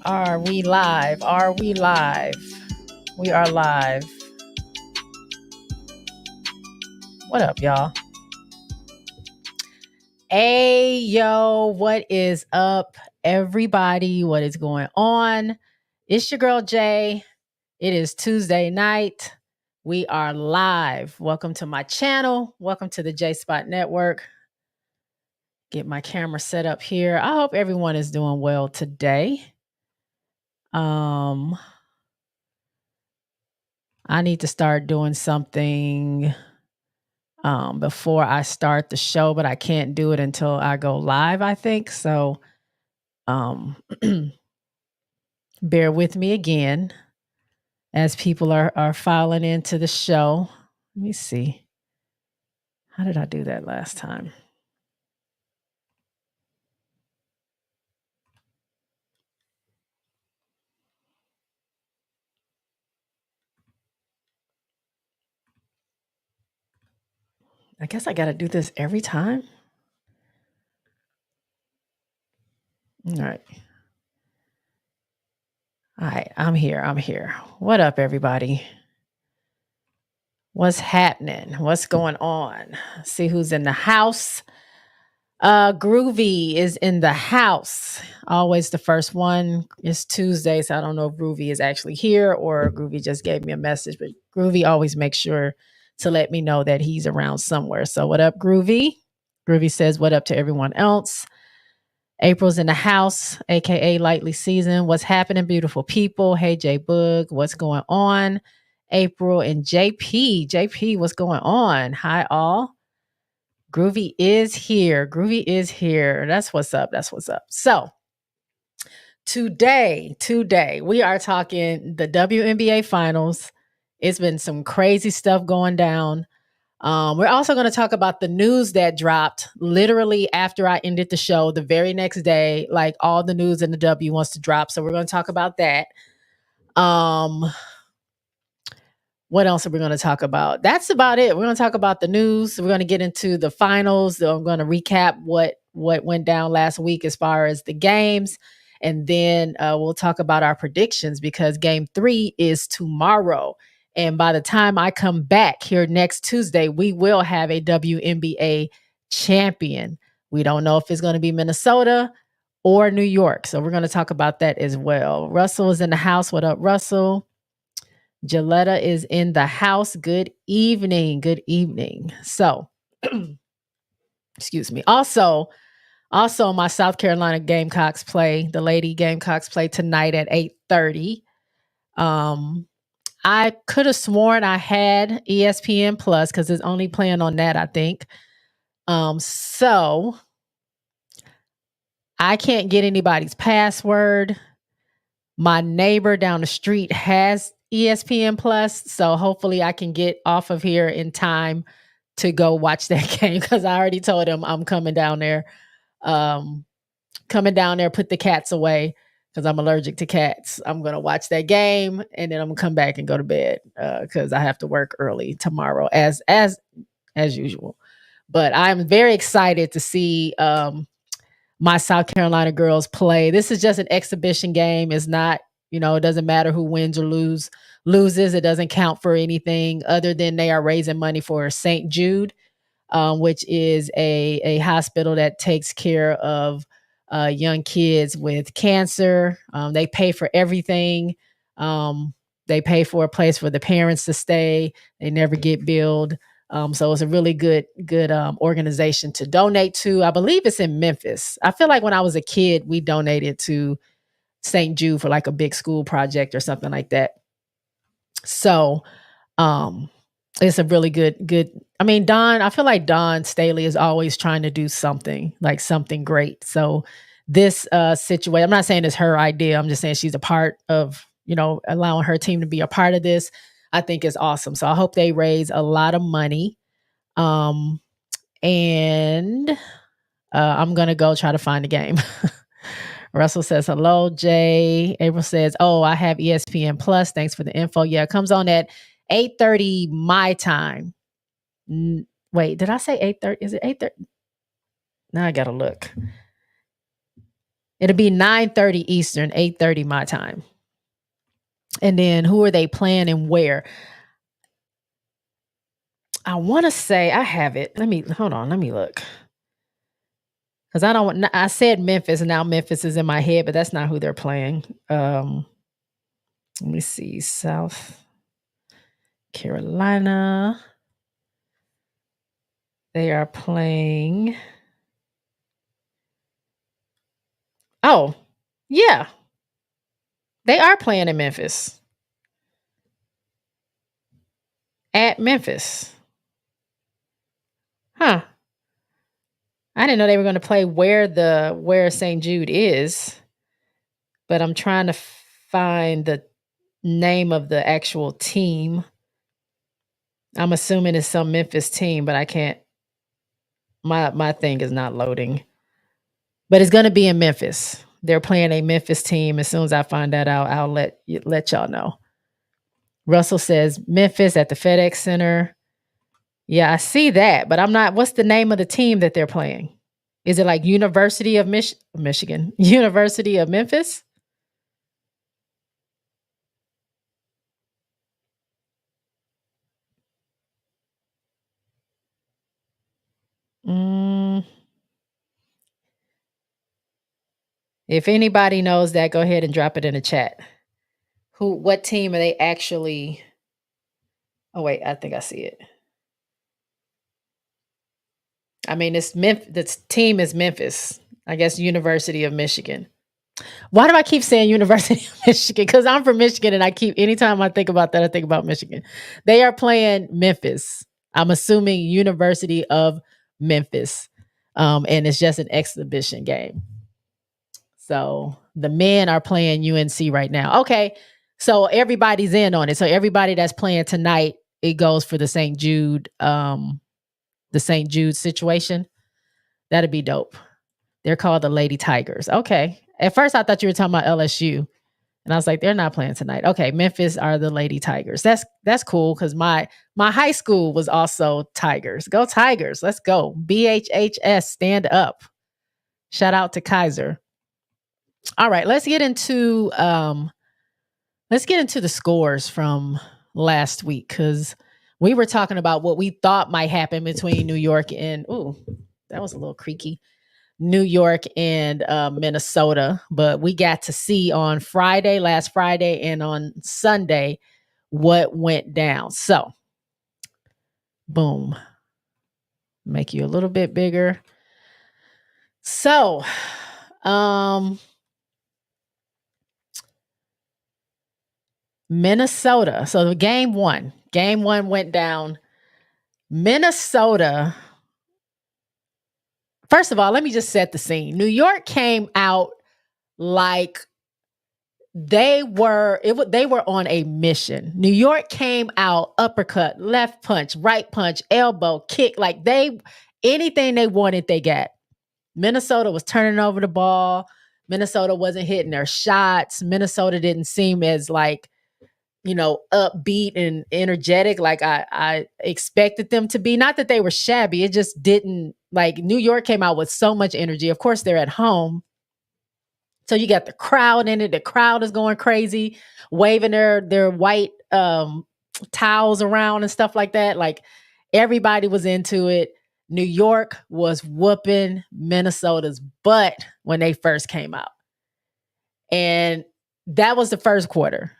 Are we live? Are we live? We are live. What up, y'all? Hey, yo, what is up, everybody? What is going on? It's your girl, Jay. It is Tuesday night. We are live. Welcome to my channel. Welcome to the JSpotNetwork. Get my camera set up here. I hope everyone is doing well today. I need to start doing something before I start the show, but I can't do it until I go live, I think. So bear with me again as people are filing into the show. Let me see. How did I do that last time? I guess I got to do this every time. All right. All right. I'm here. What up, everybody? What's happening? What's going on? See who's in the house. Groovy is in the house. Always the first one. It's Tuesday, so I don't know if Groovy is actually here or Groovy just gave me a message, but Groovy always makes sure to let me know that he's around somewhere. So what up, Groovy? Groovy says what up to everyone else. April's in the house, aka Lightly Seasoned. What's happening, beautiful people? Hey, J Boog, what's going on? April and JP. JP, what's going on? Hi, all. Groovy is here. That's what's up. So today, we are talking the WNBA finals. It's been some crazy stuff going down. We're also going to talk about the news that dropped literally after I ended the show the very next day. Like all the news in the W wants to drop. So we're going to talk about that. What else are we going to talk about? That's about it. We're going to talk about the news. We're going to get into the finals. I'm going to recap what went down last week as far as the games. And then we'll talk about our predictions because game 3 is tomorrow. And by the time I come back here next Tuesday, we will have a WNBA champion. We don't know if it's going to be Minnesota or New York. So we're going to talk about that as well. Russell is in the house. What up, Russell? Jaletta is in the house. Good evening. So, excuse me. Also, my South Carolina Gamecocks play, the Lady Gamecocks play tonight at 8:30. I could have sworn I had ESPN Plus because it's only playing on that, I think. So I can't get anybody's password. My neighbor down the street has ESPN Plus, so hopefully I can get off of here in time to go watch that game because I already told him I'm coming down there. Put the cats away because I'm allergic to cats. I'm gonna watch that game and then I'm gonna come back and go to bed because I have to work early tomorrow as usual. But I'm very excited to see my South Carolina girls play. This is just an exhibition game. It's not, it doesn't matter who wins or loses. It doesn't count for anything other than they are raising money for St. Jude, which is a hospital that takes care of young kids with cancer. They pay for everything. They pay for a place for the parents to stay. They never get billed. So it's a really good organization to donate to. I believe it's in Memphis. I feel like when I was a kid, we donated to St. Jude for like a big school project or something like that. So it's a really good. I mean, I feel like Dawn Staley is always trying to do something great. So this situation, I'm not saying it's her idea. I'm just saying she's a part of, allowing her team to be a part of this. I think is awesome. So I hope they raise a lot of money. And I'm going to go try to find the game. Russell says, hello, Jay. April says, oh, I have ESPN Plus. Thanks for the info. Yeah, it comes on at 8:30 my time. Wait, did I say 8:30? Is it 8:30? Now I got to look. It'll be 9:30 Eastern, 8:30 my time. And then who are they playing and where? I want to say I have it. Hold on. Let me look. Because I said Memphis and now Memphis is in my head, but that's not who they're playing. Let me see. South Carolina. They are playing. Oh, yeah. They are playing in Memphis. At Memphis. Huh. I didn't know they were going to play where St. Jude is, but I'm trying to find the name of the actual team. I'm assuming it's some Memphis team, but I can't. My thing is not loading. But it's going to be in Memphis. They're playing a Memphis team. As soon as I find that out, I'll let y'all know. Russell says Memphis at the FedEx Center. Yeah, I see that, but I'm not. What's the name of the team that they're playing? Is it like University of Michigan? University of Memphis? If anybody knows that, go ahead and drop it in the chat. What team are they actually? Oh wait, I think I see it. I mean, this team is Memphis. I guess University of Michigan. Why do I keep saying University of Michigan? Because I'm from Michigan and anytime I think about that, I think about Michigan. They are playing Memphis. I'm assuming University of Memphis. And it's just an exhibition game. So the men are playing UNC right now. Okay. So everybody's in on it. So everybody that's playing tonight, it goes for the St. Jude situation. That'd be dope. They're called the Lady Tigers. Okay. At first I thought you were talking about LSU. And I was like, they're not playing tonight. Okay, Memphis are the Lady Tigers. That's cool because my high school was also Tigers. Go Tigers. Let's go. BHHS, stand up. Shout out to Kaiser. All right, let's get into the scores from last week because we were talking about what we thought might happen between New York and that was a little creaky. New York and Minnesota, but we got to see on last Friday and on Sunday what went down. So, boom, make you a little bit bigger. So, Minnesota. So the game one went down. Minnesota. First of all, let me just set the scene. New York came out like they were on a mission. New York came out uppercut, left punch, right punch, elbow, kick, like anything they wanted, they got. Minnesota was turning over the ball. Minnesota wasn't hitting their shots. Minnesota didn't seem as upbeat and energetic like I expected them to be. Not that they were shabby. It just didn't, New York came out with so much energy. Of course, they're at home. So you got the crowd in it. The crowd is going crazy, waving their white towels around and stuff like that. Like everybody was into it. New York was whooping Minnesota's butt when they first came out. And that was the first quarter.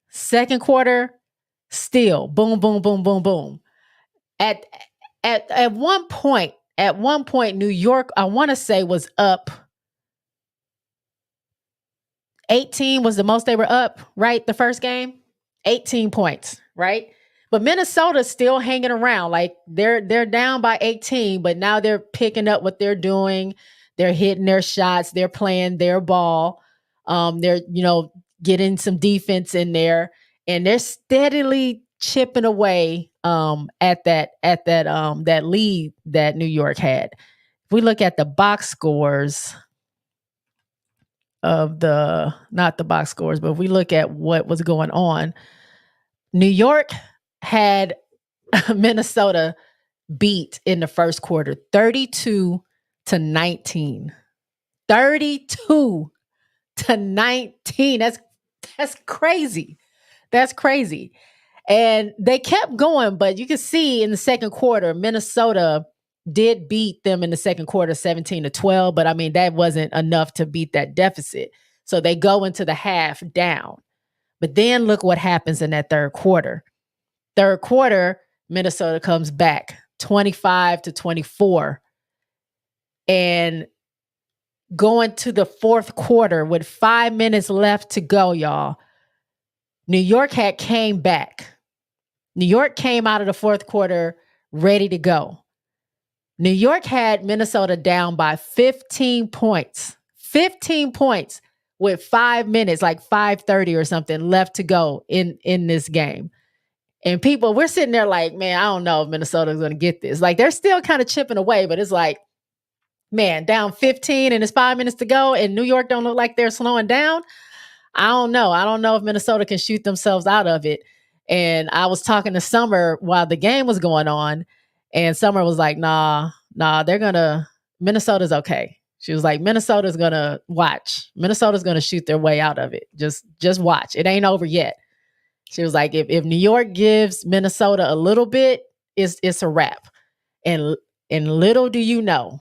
Second quarter, still boom, boom, boom, boom, boom. At one point, New York, I want to say, was up 18 was the most they were up, right? The first game, 18 points, right? But Minnesota's still hanging around. Like they're down by 18, but now they're picking up what they're doing. They're hitting their shots. They're playing their ball. They're, getting some defense in there, and they're steadily chipping away at that lead that New York had. If we look at the box scores not the box scores, but if we look at what was going on, New York had Minnesota beat in the first quarter 32-19. 32 to 19. That's crazy. That's crazy. And they kept going, but you can see in the second quarter, Minnesota did beat them in the second quarter 17-12, but I mean, that wasn't enough to beat that deficit. So they go into the half down. But then look what happens in that third quarter. Third quarter, Minnesota comes back 25-24. And going to the fourth quarter with 5 minutes left to go, y'all, New York had came back. New York came out of the fourth quarter ready to go. New York had Minnesota down by 15 points. 15 points with 5 minutes, like 5:30 or something left to go in this game. And people, we're sitting there like, man, I don't know if Minnesota's going to get this. Like, they're still kind of chipping away, but it's like, man, down 15 and it's 5 minutes to go and New York don't look like they're slowing down. I don't know. I don't know if Minnesota can shoot themselves out of it. And I was talking to Summer while the game was going on, and Summer was like, nah, Minnesota's okay. She was like, Minnesota's going to watch. Minnesota's going to shoot their way out of it. Just watch. It ain't over yet. She was like, if New York gives Minnesota a little bit, it's a wrap. And little do you know,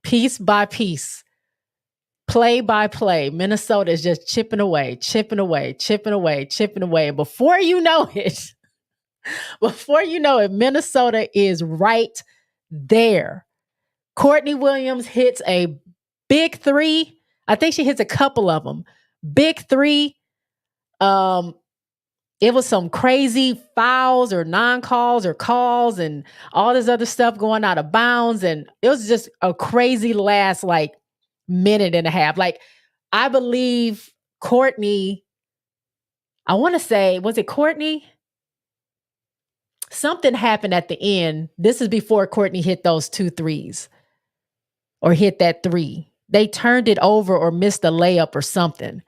piece by piece, play by play, Minnesota is just chipping away. And before you know it, Minnesota is right there. Courtney Williams hits a big three. I think she hits a couple of them. Big three. It was some crazy fouls or non-calls or calls and all this other stuff going out of bounds. And it was just a crazy last like minute and a half. Like, I believe Courtney, I want to say, was it Courtney? Something happened at the end. This is before Courtney hit those 2 threes or hit that 3. They turned it over or missed a layup or something.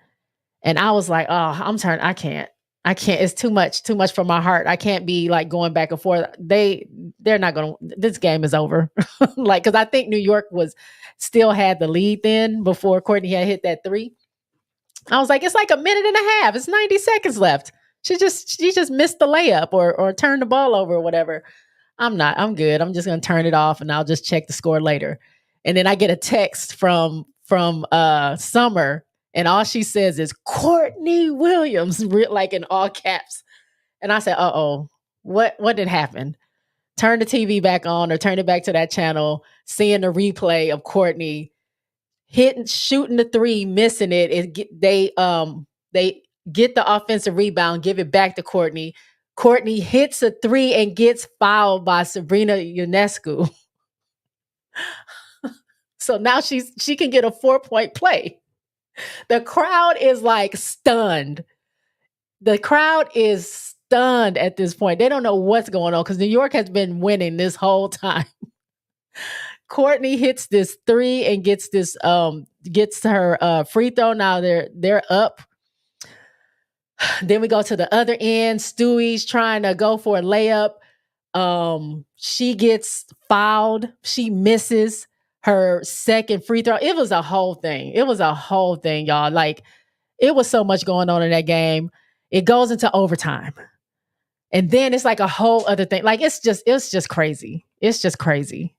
And I was like, oh, I can't. It's too much for my heart. I can't be like going back and forth. They're not going to, this game is over. Like, cause I think New York still had the lead then before Courtney had hit that 3. I was like, it's like a minute and a half. It's 90 seconds left. She just missed the layup or turned the ball over or whatever. I'm good. I'm just going to turn it off and I'll just check the score later. And then I get a text from Summer, and all she says is Courtney Williams, like in all caps. And I said, uh-oh, what did happen? Turn the TV back on or turn it back to that channel, seeing the replay of Courtney shooting the 3, missing it. They get the offensive rebound, give it back to Courtney. Courtney hits a 3 and gets fouled by Sabrina Ionescu. So now she can get a 4-point play. The crowd is like stunned. The crowd is stunned at this point. They don't know what's going on because New York has been winning this whole time. Courtney hits this 3 and gets her free throw. Now they're up. Then we go to the other end. Stewie's trying to go for a layup. She gets fouled. She misses her second free throw. It was a whole thing. Y'all. Like, it was so much going on in that game. It goes into overtime. And then it's like a whole other thing. Like, it's just crazy. It's just crazy.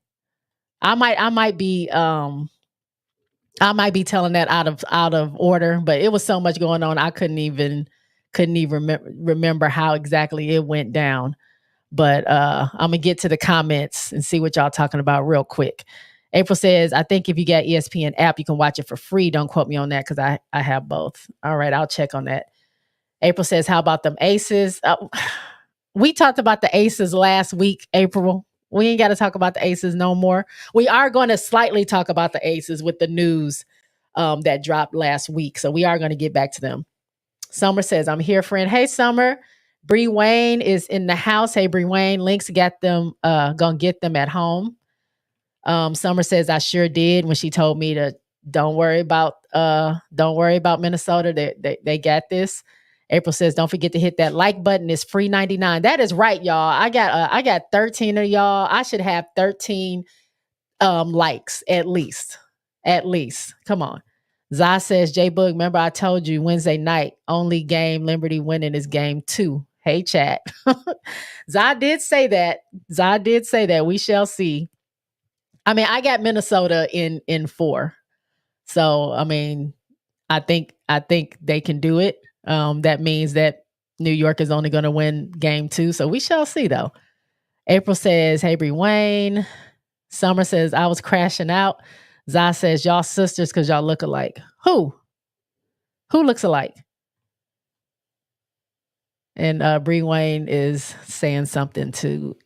I might be telling that out of order, but it was so much going on. I couldn't even remember how exactly it went down. But I'm gonna get to the comments and see what y'all talking about real quick. April says, I think if you got ESPN app, you can watch it for free. Don't quote me on that because I have both. All right, I'll check on that. April says, how about them Aces? We talked about the Aces last week, April. We ain't got to talk about the Aces no more. We are going to slightly talk about the Aces with the news that dropped last week. So we are going to get back to them. Summer says, I'm here, friend. Hey, Summer. Bree Wayne is in the house. Hey, Bree Wayne. Lynx got them, gonna get them at home. Summer says, I sure did when she told me to don't worry about Minnesota. They got this. April says, don't forget to hit that like button. It's free 99. That is right, y'all. I got 13 of y'all. I should have 13 likes at least. Come on. Zah says, J Boog, remember I told you Wednesday night, only game Liberty winning is game 2. Hey, chat. Zah did say that. Zah did say that. We shall see. I mean, I got Minnesota in 4. So, I mean, I think they can do it. That means that New York is only going to win game 2. So we shall see, though. April says, hey, Bree Wayne. Summer says, I was crashing out. Zah says, y'all sisters because y'all look alike. Who? Who looks alike? And Bree Wayne is saying something to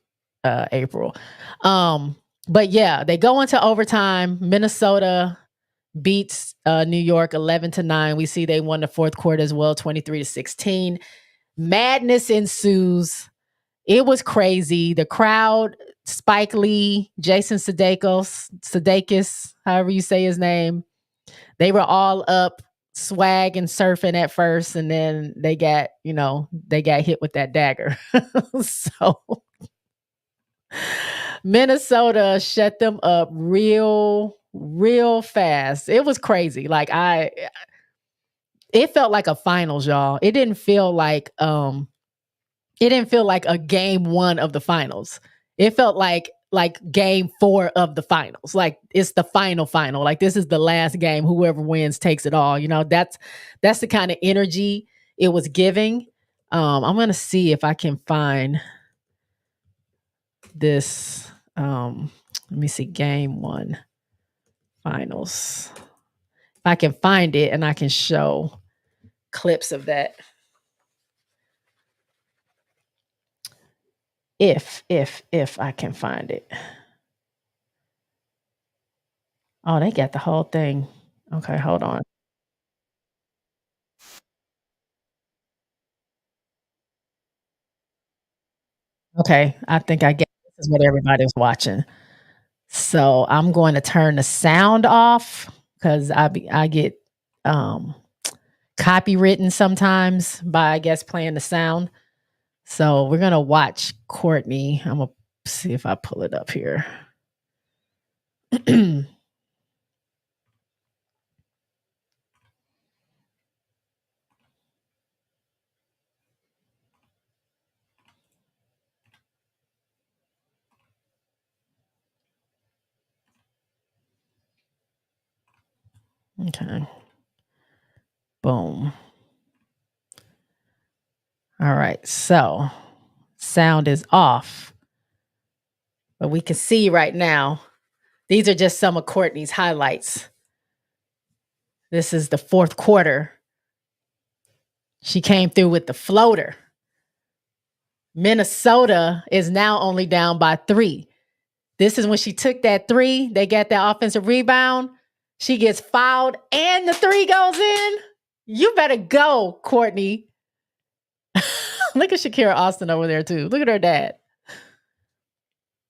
April. But yeah, they go into overtime. Minnesota beats New York 11-9. We see they won the fourth quarter as well, 23-16. Madness ensues. It was crazy. The crowd, Spike Lee, Jason Sudeikis, however you say his name, they were all up, swag and surfing at first, and then they got hit with that dagger. So Minnesota shut them up real fast. It was crazy. Like it felt like a finals, y'all. It didn't feel like a game 1 of the finals. It felt like game 4 of the finals. Like it's the final. Like this is the last game. Whoever wins takes it all. That's the kind of energy it was giving. I'm gonna see if I can find this. Let me see, game 1 finals. If I can find it and I can show clips of that. If I can find it. Oh, they got the whole thing. Okay, hold on. Okay, I think I get this is what everybody's watching. So I'm going to turn the sound off because I get copywritten sometimes by, I guess, playing the sound. So we're gonna watch Courtney. I'm gonna see if I pull it up here. Okay. Boom. All right. So sound is off. But we can see right now, these are just some of Courtney's highlights. This is the fourth quarter. She came through with the floater. Minnesota is now only down by 3. This is when she took that 3. They got that offensive rebound. She gets fouled and the 3 goes in. You better go, Courtney. Look at Shakira Austin over there too. Look at her dad.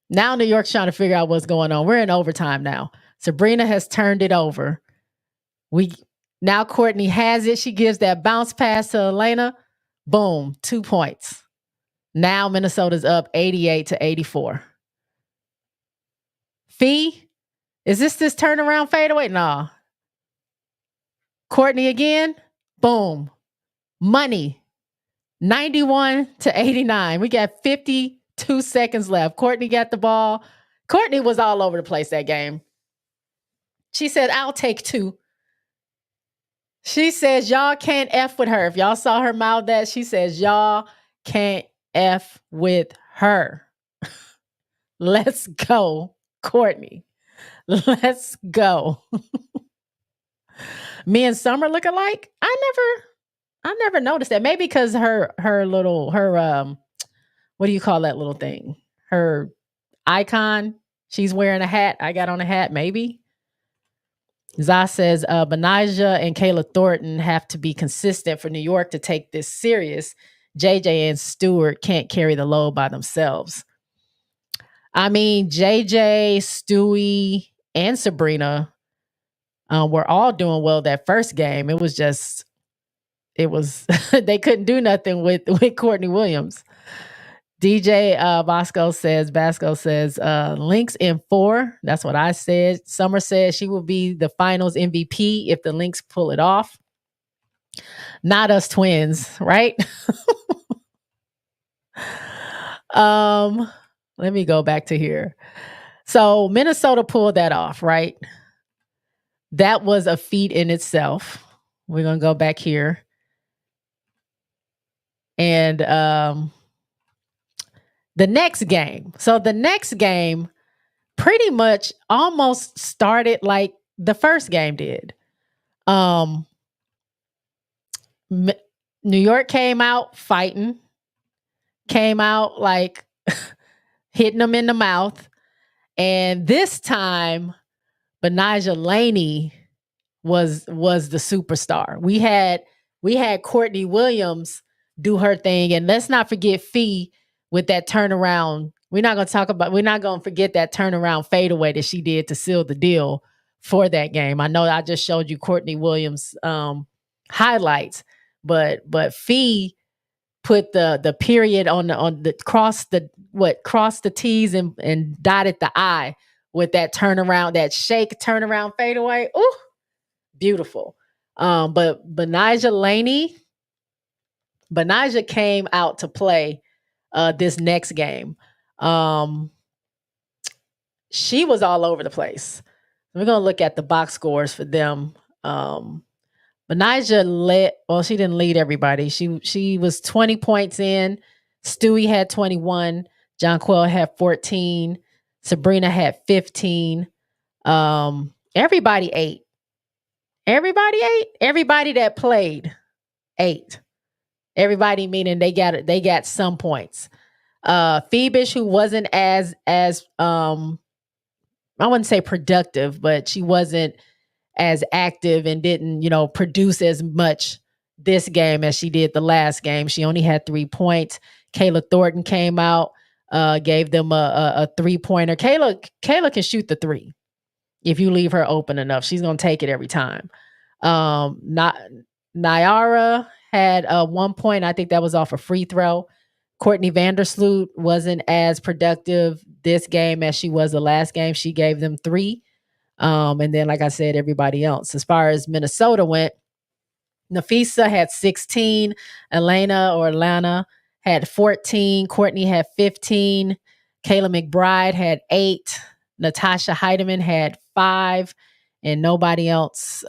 Now New York's trying to figure out what's going on. We're in overtime now. Sabrina has turned it over. Now Courtney has it. She gives that bounce pass to Elena. Boom, 2 points. Now Minnesota's up 88-84. Fee, is this turnaround fadeaway? Nah. Courtney again. Boom. Money. 91-89. We got 52 seconds left. Courtney got the ball. Courtney was all over the place that game. She said, I'll take 2. She says, y'all can't F with her. If y'all saw her mouth that, she says, y'all can't F with her. Let's go, Courtney. Let's go. Me and Summer look alike? I never noticed that. Maybe because her what do you call that little thing? Her icon. She's wearing a hat. I got on a hat, maybe. Zah says, Benijah and Kayla Thornton have to be consistent for New York to take this serious. JJ and Stewart can't carry the load by themselves. I mean, JJ, Stewie, and Sabrina were all doing well that first game. It was they couldn't do nothing with Courtney Williams. DJ Basco says, Lynx in 4. That's what I said. Summer says she will be the finals MVP if the Lynx pull it off. Not us twins, right? Let me go back to here. So Minnesota pulled that off, right? That was a feat in itself. We're gonna go back here. And the next game. So the next game pretty much almost started like the first game did. New York came out fighting, came out like hitting them in the mouth. And this time, Benijah Laney was the superstar. We had Courtney Williams do her thing, and let's not forget Fee with that turnaround. We're not going to forget that turnaround fadeaway that she did to seal the deal for that game. I know I just showed you Courtney Williams highlights, but Fee put the period on the cross the T's and dotted the I with that turnaround, that shake turnaround fadeaway. Ooh, beautiful. But Benijah came out to play this next game. She was all over the place. We're gonna look at the box scores for them. Benijah led. Well, she didn't lead everybody. She was 20 points in. Stewie had 21. Jonquel had 14. Sabrina had 15. Everybody ate. Everybody that played ate. Everybody meaning they got some points. Phoebish, who wasn't as I wouldn't say productive, but she wasn't as active and didn't, produce as much this game as she did the last game. She only had 3 points. Kayla Thornton came out, gave them a 3-pointer. Kayla can shoot the 3 if you leave her open enough. She's gonna take it every time. Nyara had 1 point. I think that was off a free throw. Courtney Vandersloot wasn't as productive this game as she was the last game. She gave them 3. And then, like I said, everybody else. As far as Minnesota went, Nafisa had 16. Atlanta had 14. Courtney had 15. Kayla McBride had 8. Natasha Heidemann had 5. And nobody else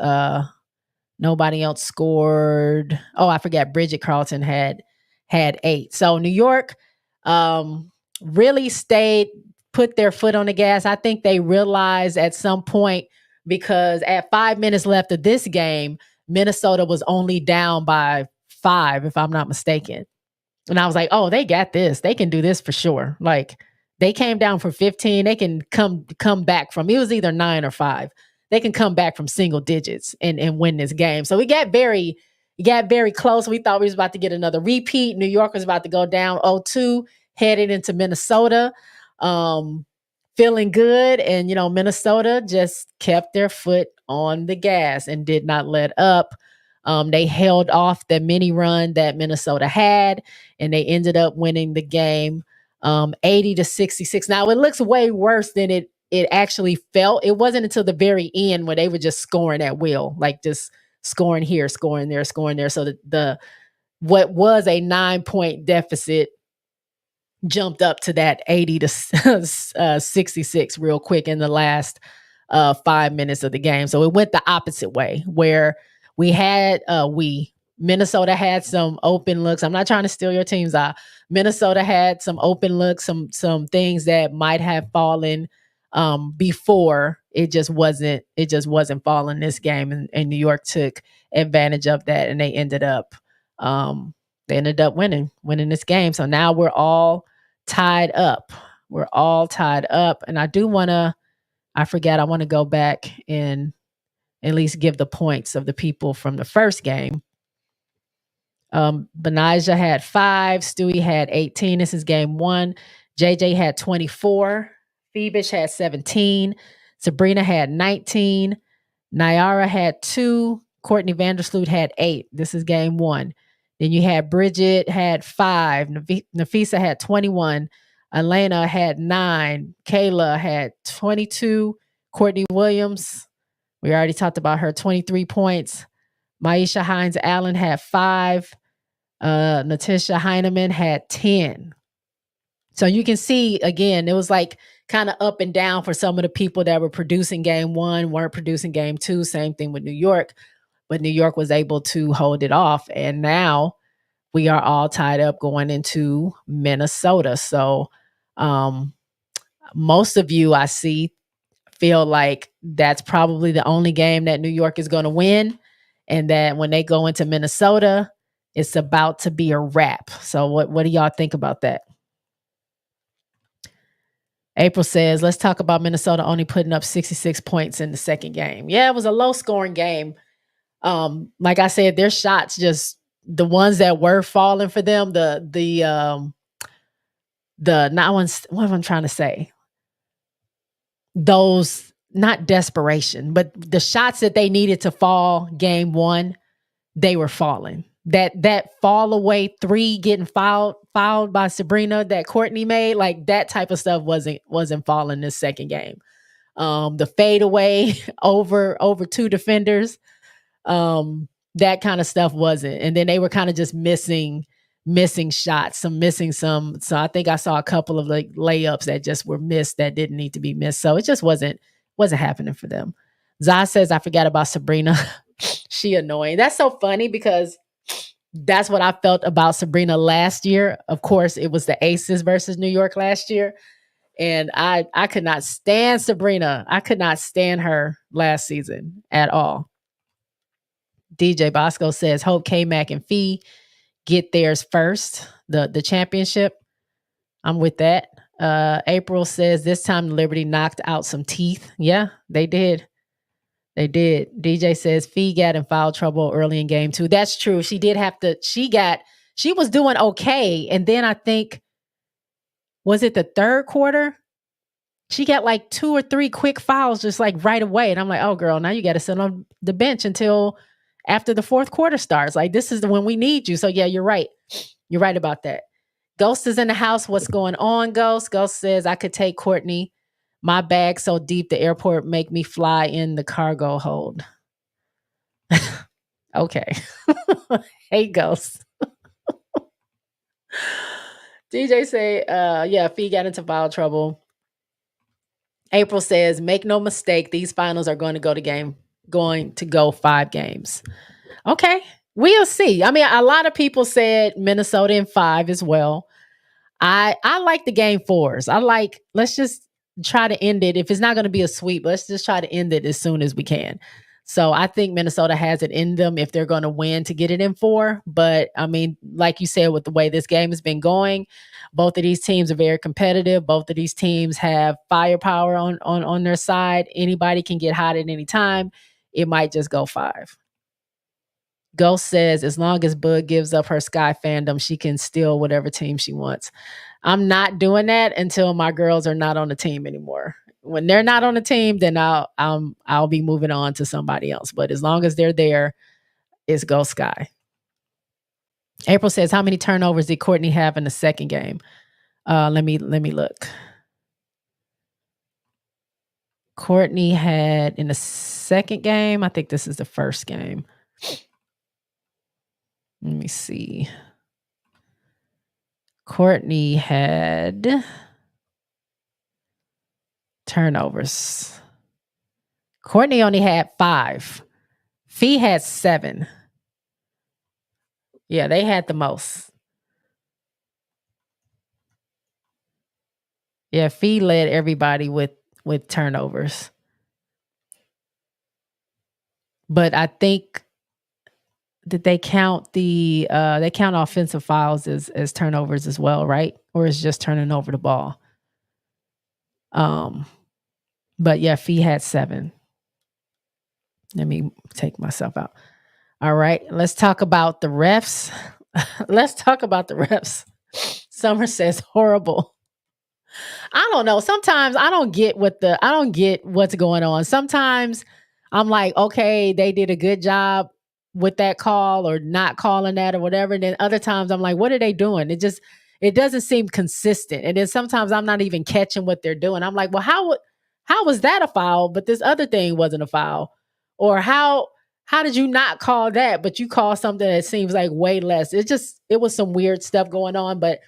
scored. Oh, I forgot. Bridget Carlton had 8. So New York really put their foot on the gas. I think they realized at some point, because at 5 minutes left of this game, Minnesota was only down by 5, if I'm not mistaken. And I was like, oh, they got this. They can do this for sure. Like, they came down from 15. They can come back from, it was either 9 or 5. They can come back from single digits and win this game. So we got very close. We thought we was about to get another repeat. New York was about to go down 0-2, headed into Minnesota, feeling good. And, Minnesota just kept their foot on the gas and did not let up. They held off the mini run that Minnesota had, and they ended up winning the game 80-66. Now, it looks way worse than it actually felt. It wasn't until the very end where they were just scoring at will, like just scoring here, scoring there, scoring there. So the what was a 9-point deficit jumped up to that 80-66 real quick in the last 5 minutes of the game. So it went the opposite way, where Minnesota had some open looks. I'm not trying to steal your team's eye. Minnesota had some open looks, some things that might have fallen before. It just wasn't falling this game, and New York took advantage of that, and they ended up winning this game. So now we're all tied up. And I want to go back and at least give the points of the people from the first game. Benijah had 5. Stewie had 18. This is game 1. JJ had 24. Phoebish had 17. Sabrina had 19. Nyara had 2. Courtney Vandersloot had 8. This is game 1. Then you had Bridget had 5. Nafisa had 21. Elena had 9. Kayla had 22. Courtney Williams, we already talked about her, 23 points. Maisha Hines Allen had 5. Natisha Heineman had 10. So you can see, again, it was like kind of up and down for some of the people that were producing game 1, weren't producing game 2. Same thing with New York. But New York was able to hold it off. And now we are all tied up going into Minnesota. So most of you I see feel like that's probably the only game that New York is going to win. And that when they go into Minnesota, it's about to be a wrap. So what do y'all think about that? April says, let's talk about Minnesota only putting up 66 points in the second game. Yeah, it was a low scoring game. Like I said, their shots, just the ones that were falling for them, the not ones, what am I trying to say? Those, not desperation, but the shots that they needed to fall game 1, they were falling. That fall away 3 getting fouled by Sabrina that Courtney made, like that type of stuff wasn't falling this second game. The fadeaway over 2 defenders, that kind of stuff wasn't. And then they were kind of just missing shots, some. So I think I saw a couple of like layups that just were missed that didn't need to be missed. So it just wasn't happening for them. Zah says, I forgot about Sabrina. She annoying. That's so funny because that's what I felt about Sabrina last year. Of course, it was the Aces versus New York last year. And I could not stand Sabrina. I could not stand her last season at all. DJ Bosco says, hope K-Mac and Fee get theirs first, the championship. I'm with that. April says, this time Liberty knocked out some teeth. Yeah, they did. They did. DJ says Fee got in foul trouble early in game 2. That's true. She did have to, she was doing okay. And then I think, was it the third quarter? She got like 2 or 3 quick fouls just like right away. And I'm like, oh girl, now you got to sit on the bench until after the fourth quarter starts. Like, this is when we need you. So yeah, you're right. You're right about that. Ghost is in the house. What's going on, Ghost? Ghost says, I could take Courtney. My bag so deep the airport make me fly in the cargo hold. Okay. Hey, Ghost. DJ say, yeah, Fee got into foul trouble. April says, make no mistake, these finals are going to go 5 games. Okay. We'll see. I mean, a lot of people said Minnesota in 5 as well. I like the game 4s. Let's just try to end it. If it's not going to be a sweep, let's just try to end it as soon as we can. So I think Minnesota has it in them if they're going to win to get it in 4. But I mean, like you said, with the way this game has been going, both of these teams are very competitive. Both of these teams have firepower on their side. Anybody can get hot at any time. It might just go 5. Ghost says, as long as Bug gives up her Sky fandom, she can steal whatever team she wants. I'm not doing that until my girls are not on the team anymore. When they're not on the team, then I'll be moving on to somebody else. But as long as they're there, it's Go Sky. April says, how many turnovers did Courtney have in the second game? Let me look. Courtney had in the second game, I think this is the first game. Let me see. Courtney had turnovers. Courtney only had 5. Fee had 7. Yeah, they had the most. Yeah, Fee led everybody with turnovers. But I think that they count offensive fouls as turnovers as well, right? Or is just turning over the ball. But yeah, Fee had 7. Let me take myself out. All right, let's talk about the refs. Summer says horrible. I don't know. Sometimes I don't get what's going on. Sometimes I'm like, okay, they did a good job with that call or not calling that or whatever. And then other times I'm like, what are they doing? It doesn't seem consistent. And then sometimes I'm not even catching what they're doing. I'm like, well, how was that a foul, but this other thing wasn't a foul? Or how did you not call that, but you call something that seems like way less? It was some weird stuff going on, but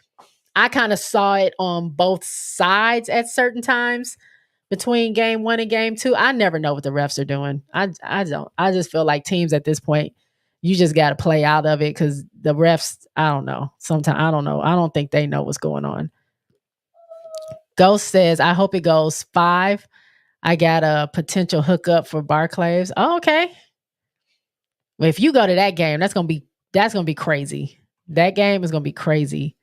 I kind of saw it on both sides at certain times between game 1 and game 2. I never know what the refs are doing. I don't. I just feel like teams at this point, you just got to play out of it because the refs, I don't know. Sometimes I don't know. I don't think they know what's going on. Ghost says, I hope it goes 5. I got a potential hookup for Barclays. Oh, okay. Well, if you go to that game, that's gonna be crazy. That game is gonna be crazy.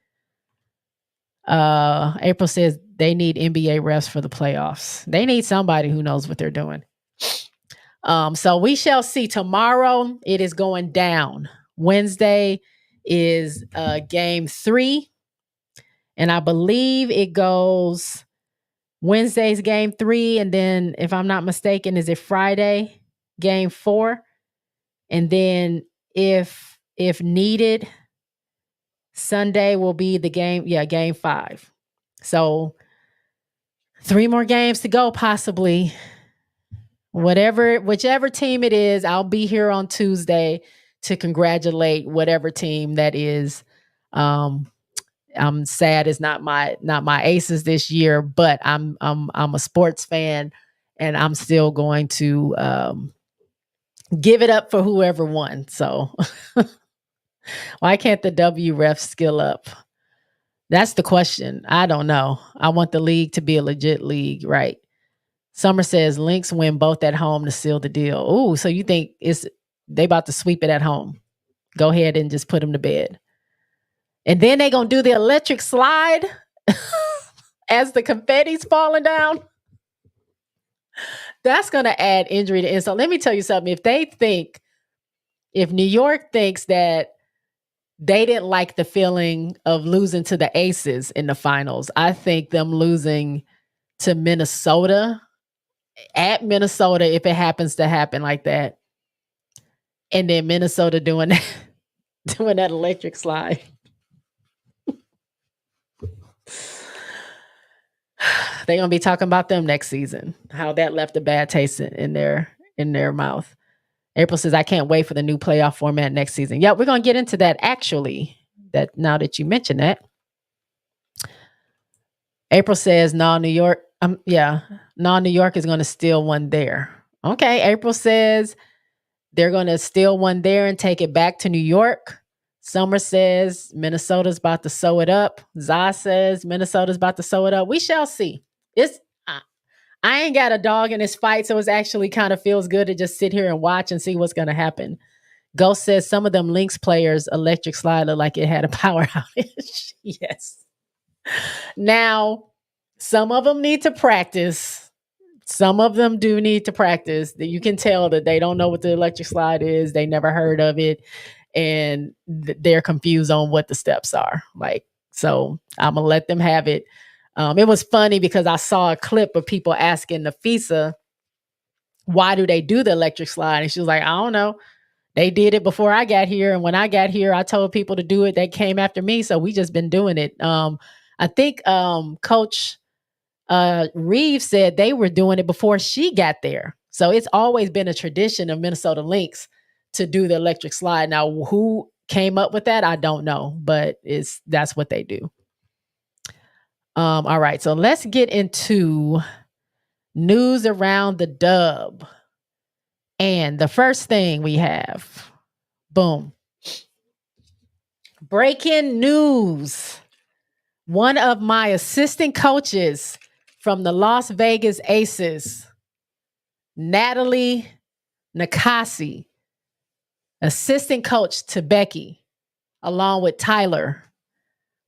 April says they need NBA refs for the playoffs. They need somebody who knows what they're doing. So we shall see. Tomorrow it is going down. Wednesday is game 3. And I believe it goes Wednesday's game 3. And then if I'm not mistaken, is it Friday, game 4? And then if needed, Sunday will be the game. Yeah, game 5. So 3 more games to go, possibly. Whichever team it is, I'll be here on Tuesday to congratulate whatever team that is. I'm sad it's not my Aces this year, but I'm a sports fan, and I'm still going to give it up for whoever won. So why can't the W refs skill up? That's the question. I don't know. I want the league to be a legit league, right? Summer says Lynx win both at home to seal the deal. Ooh, so you think they about to sweep it at home? Go ahead and just put them to bed. And then they gonna do the electric slide as the confetti's falling down. That's gonna add injury to insult. Let me tell you something. If New York thinks that they didn't like the feeling of losing to the Aces in the finals, I think them losing to Minnesota at Minnesota, if it happens to happen like that, and then Minnesota doing that electric slide. They're gonna be talking about them next season. How that left a bad taste in their mouth. April says, I can't wait for the new playoff format next season. Yeah, we're gonna get into that actually. That now that you mention that. April says, no, New York. New York is gonna steal one there. Okay, April says they're gonna steal one there and take it back to New York. Summer says Minnesota's about to sew it up. Zah says Minnesota's about to sew it up. We shall see. I ain't got a dog in this fight, so it actually kind of feels good to just sit here and watch and see what's going to happen. Ghost says some of them Lynx players electric slide look like it had a power outage. Yes. Now, some of them need to practice. Some of them do need to practice. That you can tell that they don't know what the electric slide is. They never heard of it. And they're confused on what the steps are. So I'm going to let them have it. It was funny because I saw a clip of people asking Nafisa, why do they do the electric slide? And she was like, I don't know. They did it before I got here. And when I got here, I told people to do it. They came after me. So we just been doing it. I think Coach Reeves said they were doing it before she got there. So it's always been a tradition of Minnesota Lynx to do the electric slide. Now, who came up with that? I don't know, but that's what they do. All right, so let's get into news around the dub. And the first thing we have, boom, breaking news. One of my assistant coaches from the Las Vegas Aces, Natalie Nakasi, assistant coach to Becky, along with Tyler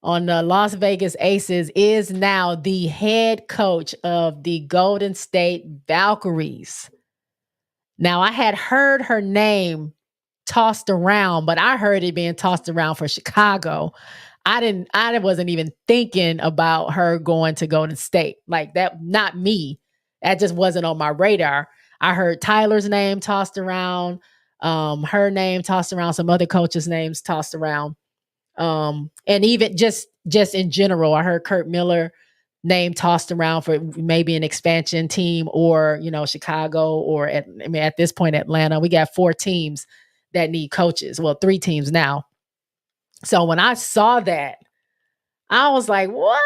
on the Las Vegas Aces, is now the head coach of the Golden State Valkyries. Now, I had heard her name tossed around, but I heard it being tossed around for Chicago. I wasn't even thinking about her going to Golden State. Like that, not me. That just wasn't on my radar. I heard Tyler's name tossed around. Her name tossed around, some other coaches' names tossed around. And even just in general, I heard Kurt Miller name tossed around for maybe an expansion team, or, Chicago, or at this point, Atlanta. We got 4 teams that need coaches. Well, 3 teams now. So when I saw that, I was like, what?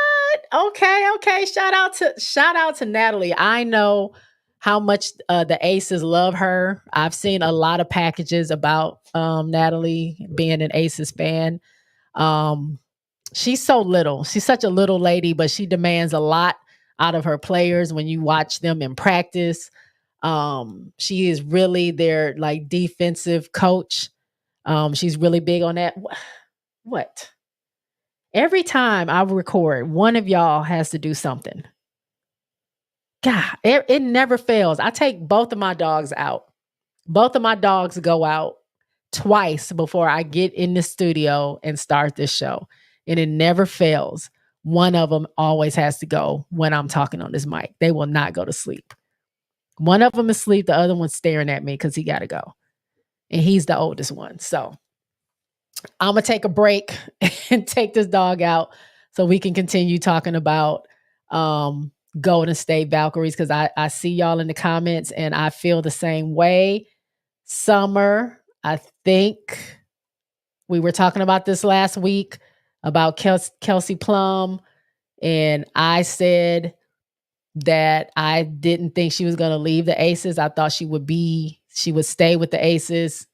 Okay. Shout out to Natalie. I know how much the Aces love her. I've seen a lot of packages about Natalie being an Aces fan. She's so little. She's such a little lady, but she demands a lot out of her players when you watch them in practice. She is really their like defensive coach. She's really big on that. What? Every time I record, one of y'all has to do something. God, it never fails. I take both of my dogs out. Both of my dogs go out twice before I get in the studio and start this show. And it never fails. One of them always has to go when I'm talking on this mic. They will not go to sleep. One of them is asleep. The other one's staring at me because he got to go. And he's the oldest one. So I'm going to take a break and take this dog out so we can continue talking about Golden State Valkyries, because I see y'all in the comments and I feel the same way. Summer, I think we were talking about this last week about Kelsey Plum, and I said that I didn't think she was going to leave the Aces. I thought she would stay with the Aces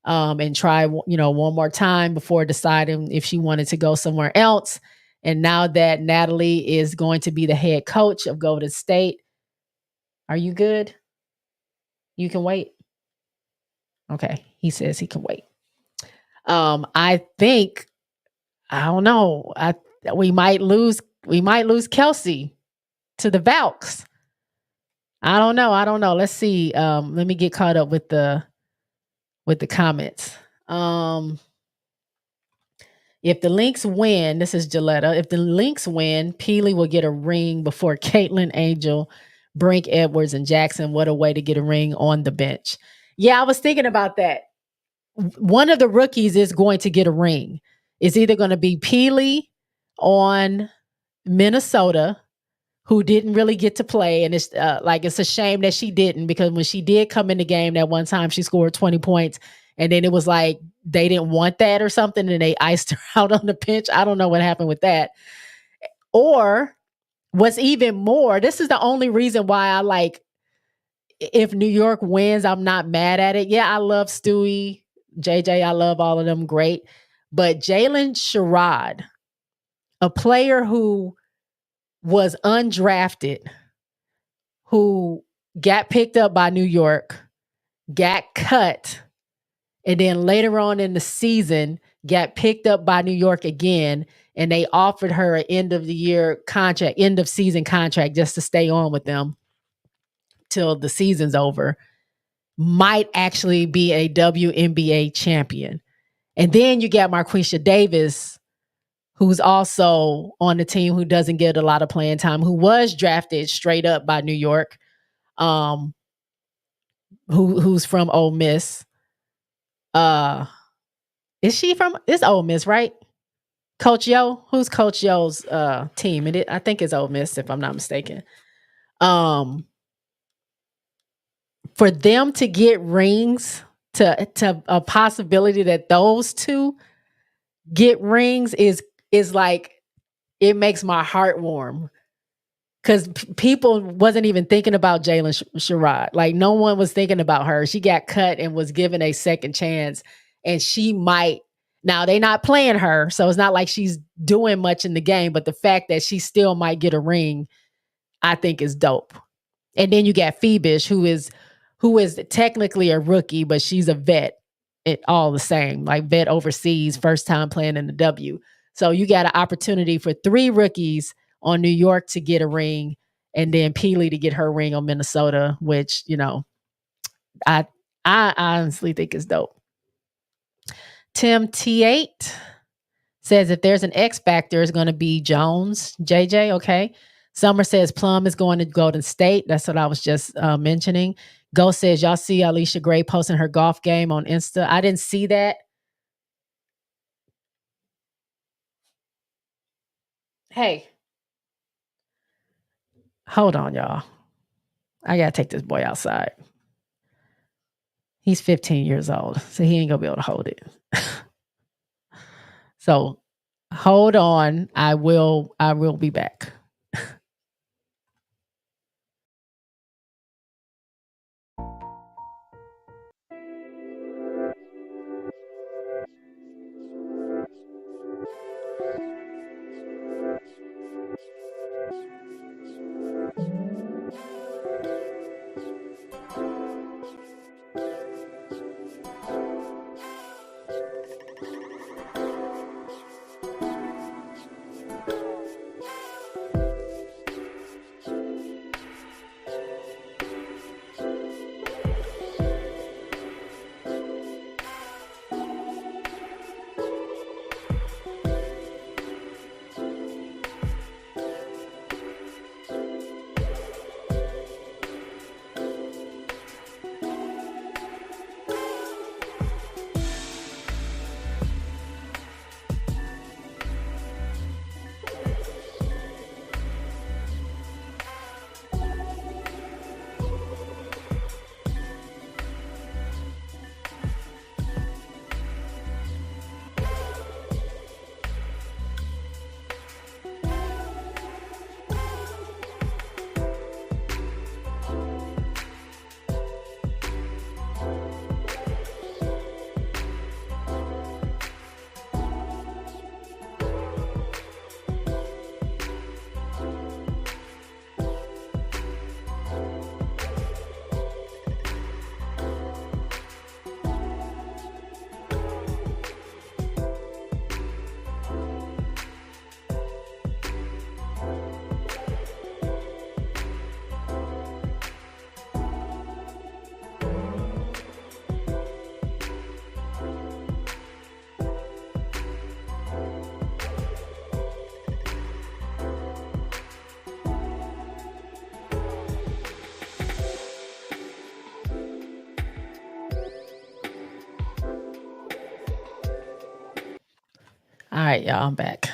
and try, one more time before deciding if she wanted to go somewhere else. And now that Natalie is going to be the head coach of Golden State, are you good? You can wait. Okay. He says he can wait. I think, I don't know. We might lose Kelsey to the Valks. I don't know. Let's see. Let me get caught up with the comments. If the Lynx win, this is Gilletta. If the Lynx win, Peely will get a ring before Caitlin, Angel, Brink, Edwards, and Jackson. What a way to get a ring on the bench. Yeah, I was thinking about that. One of the rookies is going to get a ring. It's either going to be Peely on Minnesota, who didn't really get to play. And it's it's a shame that she didn't, because when she did come in the game that one time, she scored 20 points. And then it was like they didn't want that or something, and they iced her out on the bench. I don't know what happened with that. Or what's even more, this is the only reason why I like, if New York wins, I'm not mad at it. Yeah, I love Stewie, JJ, I love all of them, great. But Jalen Sherrod, a player who was undrafted, who got picked up by New York, got cut, and then later on in the season got picked up by New York again, and they offered her an end of season contract just to stay on with them till the season's over, might actually be a WNBA champion. And then you got Marquisha Davis, who's also on the team, who doesn't get a lot of playing time, who was drafted straight up by New York, who's from Ole Miss. It's Ole Miss, right? Coach Yo? Who's Coach Yo's team? I think it's Ole Miss, if I'm not mistaken. For them to get rings, to a possibility that those two get rings is like, it makes my heart warm, because people wasn't even thinking about Jalen Sherrod. Like, no one was thinking about her. She got cut and was given a second chance, and she might. Now, they're not playing her, so it's not like she's doing much in the game, but the fact that she still might get a ring, I think is dope. And then you got Phoebish, who is technically a rookie, but she's a vet. It all the same, like vet overseas, first time playing in the W. So you got an opportunity for 3 rookies on New York to get a ring, and then Peely to get her ring on Minnesota, which, I honestly think is dope. Tim T8 says if there's an X factor, it's going to be Jones. JJ, okay. Summer says Plum is going to Golden State. That's what I was just mentioning. Ghost says, y'all see Alicia Gray posting her golf game on Insta? I didn't see that. Hey, hold on, y'all. I got to take this boy outside. He's 15 years old, so he ain't going to be able to hold it. So hold on. I will be back. All right, y'all, I'm back.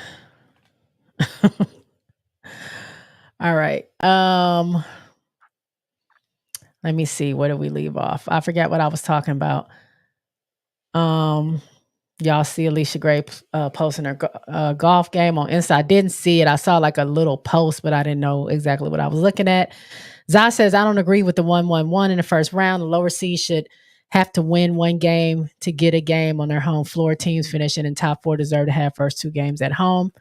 All right. Let me see. Where did we leave off? I forget what I was talking about. Y'all see Alicia Gray posting her golf game on Insta. I didn't see it. I saw like a little post, but I didn't know exactly what I was looking at. Zah says, I don't agree with the 1-1-1 in the first round. The lower seed should have to win one game to get a game on their home floor. Teams finishing in top 4 deserve to have first 2 games at home.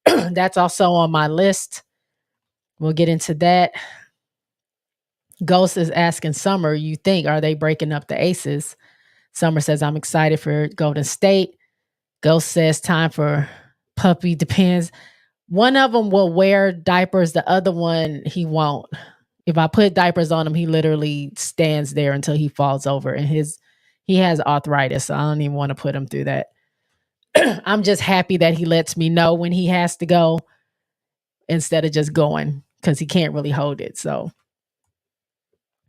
That's also on my list. We'll get into that. Ghost is asking Summer, you think, are they breaking up the Aces? Summer says, I'm excited for Golden State. Ghost says, time for puppy. Depends. One of them will wear diapers. The other one, he won't. If I put diapers on him, he literally stands there until he falls over. And he has arthritis, so I don't even want to put him through that. I'm just happy that he lets me know when he has to go instead of just going, because he can't really hold it. So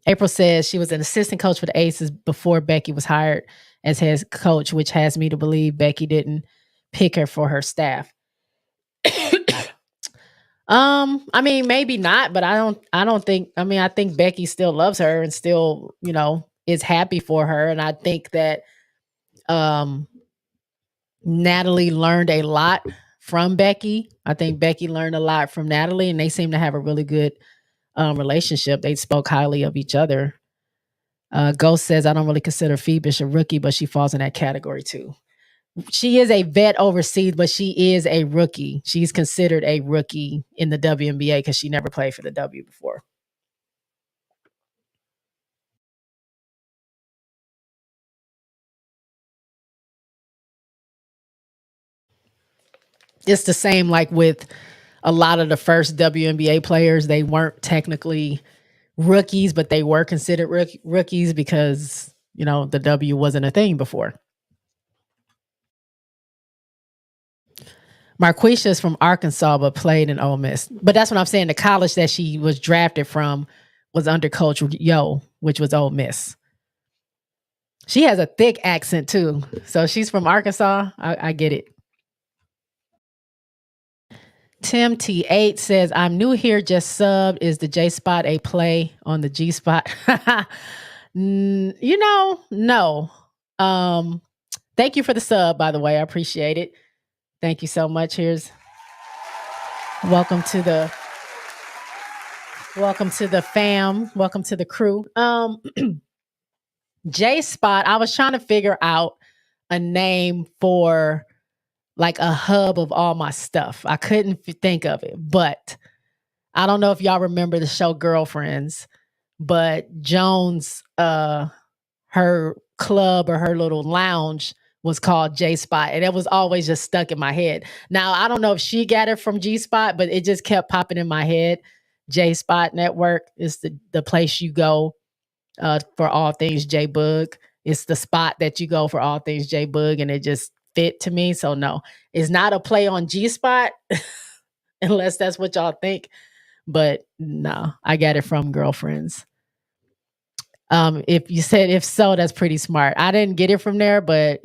April says she was an assistant coach for the Aces before Becky was hired as head coach, which has me to believe Becky didn't pick her for her staff. I mean, maybe not, but I don't think, I think Becky still loves her and still, is happy for her. And I think that Natalie learned a lot from Becky. I think Becky learned a lot from Natalie, and they seem to have a really good relationship. They spoke highly of each other. Ghost says, I don't really consider Phoebus a rookie, but she falls in that category too. She is a vet overseas, but she is a rookie. She's considered a rookie in the WNBA because she never played for the W before. It's the same like with a lot of the first WNBA players. They weren't technically rookies, but they were considered rookies because, the W wasn't a thing before. Marquisha is from Arkansas, but played in Ole Miss. But that's what I'm saying. The college that she was drafted from was under Coach Yo, which was Ole Miss. She has a thick accent too. So she's from Arkansas. I get it. Tim T8 says, I'm new here, just subbed. Is the J Spot a play on the G Spot? No. Thank you for the sub, by the way. I appreciate it. Thank you so much. Here's welcome to the fam. Welcome to the crew. J Spot, I was trying to figure out a name for like a hub of all my stuff. I couldn't think of it, but I don't know if y'all remember the show Girlfriends, but Jones, her club or her little lounge was called J Spot, and it was always just stuck in my head. Now, I don't know if she got it from G Spot, but it just kept popping in my head. JSpotNetwork is the place you go for all things J Bug. It's the spot that you go for all things J Bug, and it just fit to me. So no, it's not a play on G Spot, unless that's what y'all think. But no, I got it from Girlfriends. If you said if so, that's pretty smart. I didn't get it from there, but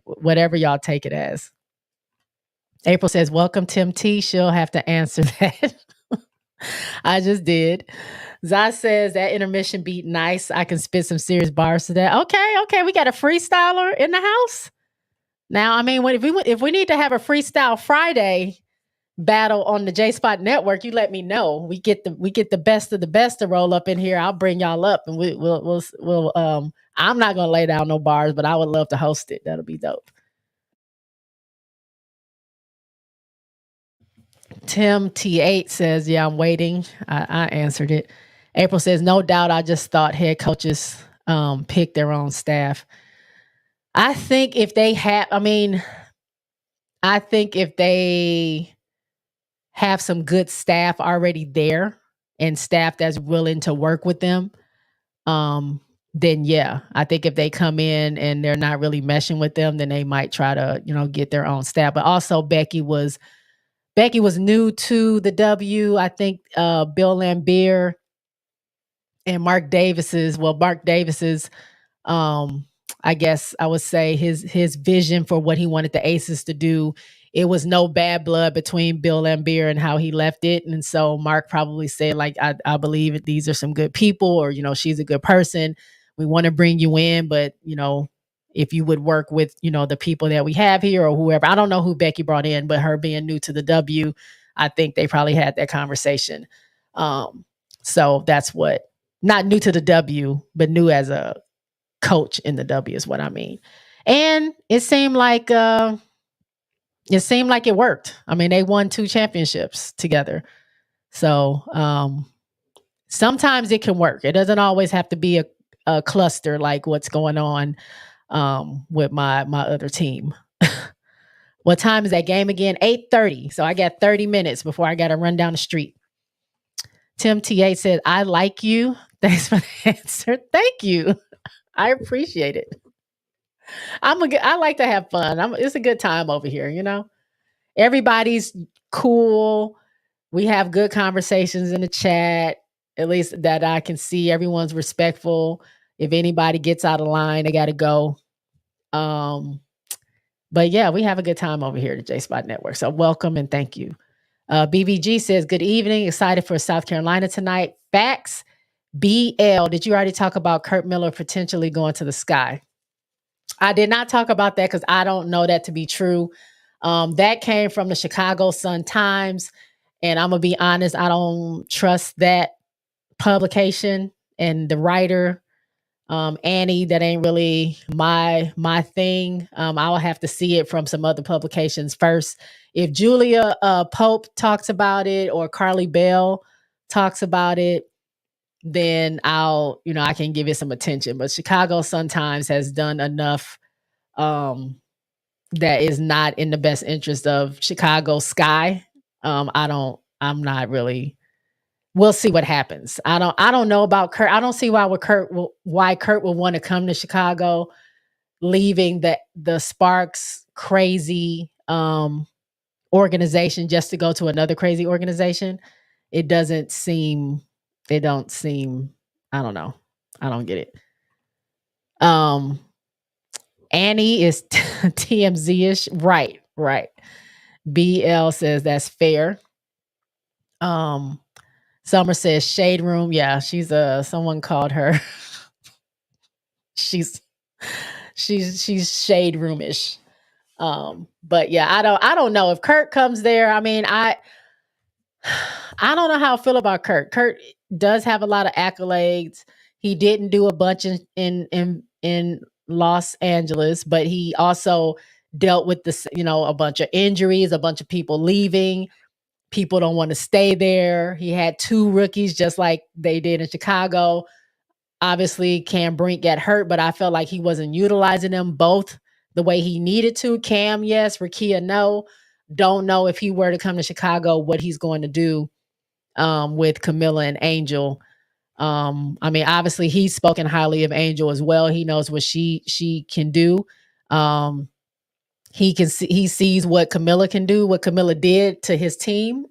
whatever y'all take it as. April says, welcome, Tim T. She'll have to answer that. I just did. Zai says that intermission beat nice. I can spit some serious bars to that. Okay. We got a freestyler in the house. Now, I mean, if we need to have a freestyle Friday battle on the JSpot Network, you let me know. We get the best of the best to roll up in here. I'll bring y'all up, and we'll I'm not gonna lay down no bars, but I would love to host it. That'll be dope. Tim T8 says, yeah, I'm waiting. I answered it. April says, no doubt. I just thought head coaches pick their own staff. I think if they have some good staff already there and staff that's willing to work with them, then yeah, I think if they come in and they're not really meshing with them, then they might try to, get their own staff. But also Becky was new to the W. I think Bill Laimbeer and Mark Davis's, I guess I would say his vision for what he wanted the Aces to do. It was no bad blood between Bill Laimbeer and how he left it. And so Mark probably said, like, I believe these are some good people, or, she's a good person. We want to bring you in, but, if you would work with, the people that we have here or whoever. I don't know who Becky brought in, but her being new to the W, I think they probably had that conversation. So that's not new to the W, but new as a coach in the W is what I mean. And it seemed like it worked. I mean, they won 2 championships together. So sometimes it can work. It doesn't always have to be a cluster like what's going on with my other team. What time is that game again? 8:30. So I got 30 minutes before I got to run down the street. Tim T8 said, I like you. Thanks for the answer. Thank you. I appreciate it. I like to have fun. It's a good time over here, Everybody's cool. We have good conversations in the chat, at least that I can see. Everyone's respectful. If anybody gets out of line, they got to go. But yeah, we have a good time over here at the JSpot Network. So welcome and thank you. BVG says, good evening. Excited for South Carolina tonight. Facts. BL, did you already talk about Kurt Miller potentially going to the Sky? I did not talk about that because I don't know that to be true. That came from the Chicago Sun-Times. And I'm going to be honest, I don't trust that publication and the writer. Annie, that ain't really my thing. I'll have to see it from some other publications first. If Julia Pope talks about it or Carly Bell talks about it, then I can give it some attention. But Chicago Sun-Times has done enough that is not in the best interest of Chicago Sky. I'm not really. We'll see what happens. I don't know about Kurt. I don't see why Kurt will want to come to Chicago, leaving the Sparks crazy organization just to go to another crazy organization. It doesn't seem, I don't know. I don't get it. Annie is TMZ-ish. Right, right. BL says that's fair. Summer says shade room. Yeah, she's someone called her. she's she's shade roomish. But yeah, I don't know if Kurt comes there. I mean, I don't know how I feel about Kurt. Kurt does have a lot of accolades. He didn't do a bunch in Los Angeles, but he also dealt with this, a bunch of injuries, a bunch of people leaving. People don't want to stay there. He had 2 rookies just like they did in Chicago. Obviously, Cam Brink got hurt, but I felt like he wasn't utilizing them both the way he needed to. Cam, yes. Rakia, no. Don't know if he were to come to Chicago, what he's going to do with Camilla and Angel. I mean, obviously, he's spoken highly of Angel as well. He knows what she can do. He sees what Camilla can do, what Camilla did to his team.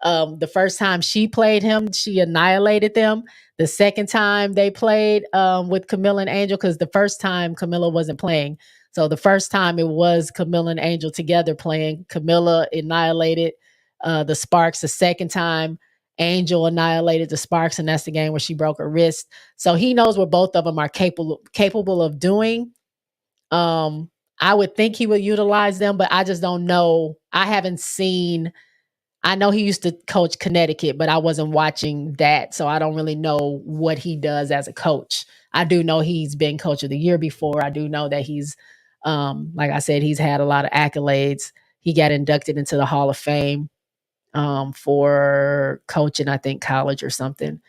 The first time she played him, she annihilated them. The second time they played with Camilla and Angel, because the first time Camilla wasn't playing. So the first time it was Camilla and Angel together playing. Camilla annihilated the Sparks. The second time, Angel annihilated the Sparks, and that's the game where she broke her wrist. So he knows what both of them are capable of doing. I would think he would utilize them, but I just don't know. I know he used to coach Connecticut, but I wasn't watching that. So I don't really know what he does as a coach. I do know he's been coach of the year before. I do know that he's, like I said, he's had a lot of accolades. He got inducted into the Hall of Fame for coaching, I think, college or something.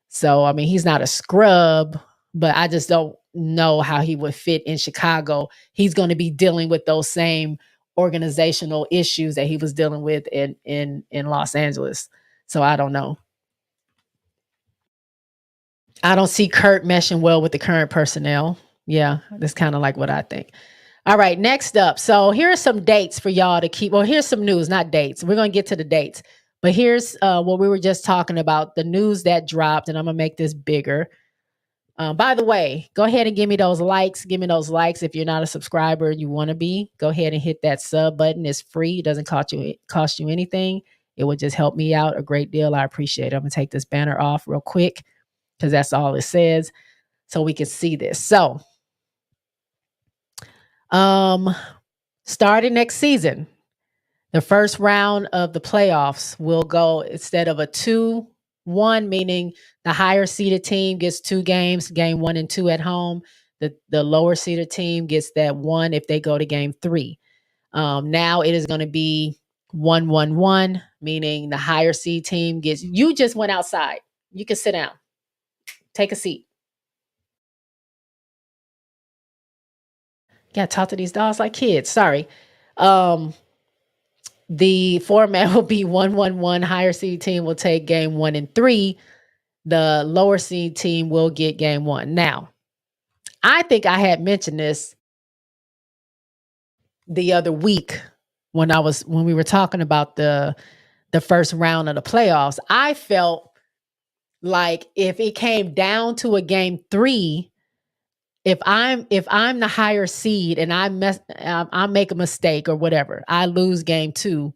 So, I mean, he's not a scrub, but I just don't know how he would fit in Chicago. He's going to be dealing with those same organizational issues that he was dealing with in Los Angeles. So I don't know. I don't see Kurt meshing well with the current personnel. Yeah, that's kind of like what I think. All right, next up. So here are some dates for y'all to keep. Well, here's some news, not dates. We're going to get to the dates. But here's what we were just talking about, the news that dropped, and I'm going to make this bigger. By the way, go ahead and give me those likes. Give me those likes. If you're not a subscriber and you want to be, go ahead and hit that sub button. It's free. It doesn't cost you anything. It would just help me out a great deal. I appreciate it. I'm going to take this banner off real quick because that's all it says so we can see this. So, starting next season, the first round of the playoffs will go instead of a 2-1, meaning the higher seeded team gets 2 games, game 1 and 2 at home. The lower seeded team gets that 1 if they go to game 3. Now it is going to be 1-1-1, meaning the higher seed team gets. You just went outside. You can sit down. Take a seat. Yeah, talk to these dogs like kids. Sorry. The format will be 1-1-1. Higher seed team will take game 1 and 3. The lower seed team will get game 1. Now, I think I had mentioned this the other week when we were talking about the first round of the playoffs. I felt like if it came down to a game 3, if I'm the higher seed and I make a mistake or whatever, I lose game 2.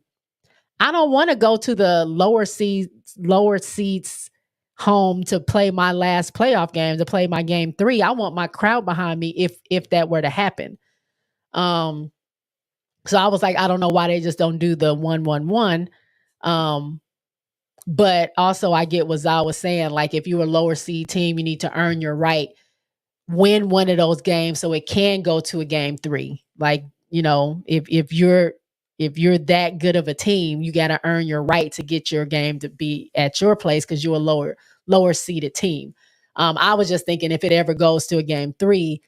I don't want to go to the lower seeds home to play my last playoff game, to play my game 3. I want my crowd behind me if that were to happen. So I was like, I don't know why they just don't do the 1-1-1. But also I get what Zal was saying. Like if you're a lower seed team, you need to earn your right, win one of those games so it can go to a game 3. Like, if you're that good of a team, you got to earn your right to get your game to be at your place because you're a lower seeded team. I was just thinking if it ever goes to a game 3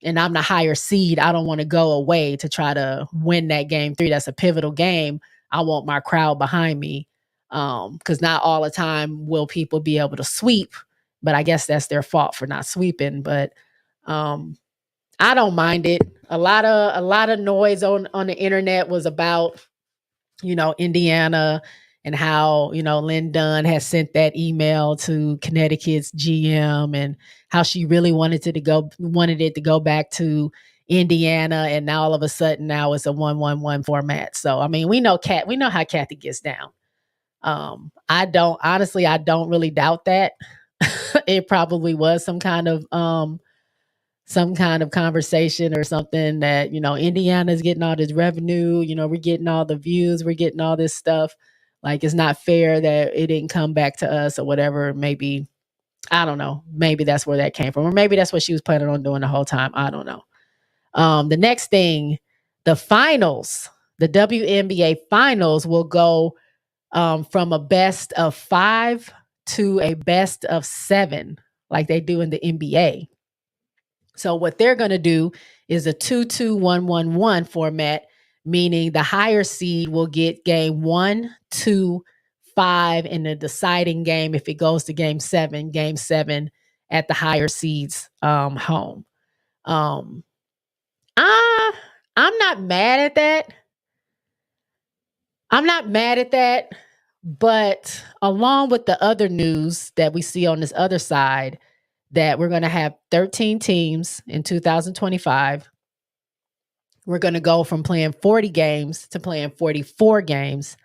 and I'm the higher seed, I don't want to go away to try to win that game 3. That's a pivotal game. I want my crowd behind me because not all the time will people be able to sweep, but I guess that's their fault for not sweeping. But I don't mind it. A lot of noise on the internet was about Indiana, and how, Lynn Dunn has sent that email to Connecticut's GM, and how she really wanted it to go back to Indiana, and now all of a sudden now it's a 1-1-1 format. So I mean, we know how Kathy gets down. I don't really doubt that. It probably was some kind of conversation or something that, Indiana's getting all this revenue, we're getting all the views, we're getting all this stuff. Like, it's not fair that it didn't come back to us or whatever. Maybe, I don't know. Maybe that's where that came from. Or maybe that's what she was planning on doing the whole time. I don't know. The next thing, the finals, the WNBA finals will go from a best of 5 to a best of 7, like they do in the NBA. So what they're going to do is a 2-2-1-1-1 format, meaning the higher seed will get game 1, 2, 5 in the deciding game. If it goes to game 7 at the higher seeds home. I'm not mad at that. But along with the other news that we see on this other side, that we're going to have 13 teams in 2025. We're going to go from playing 40 games to playing 44 games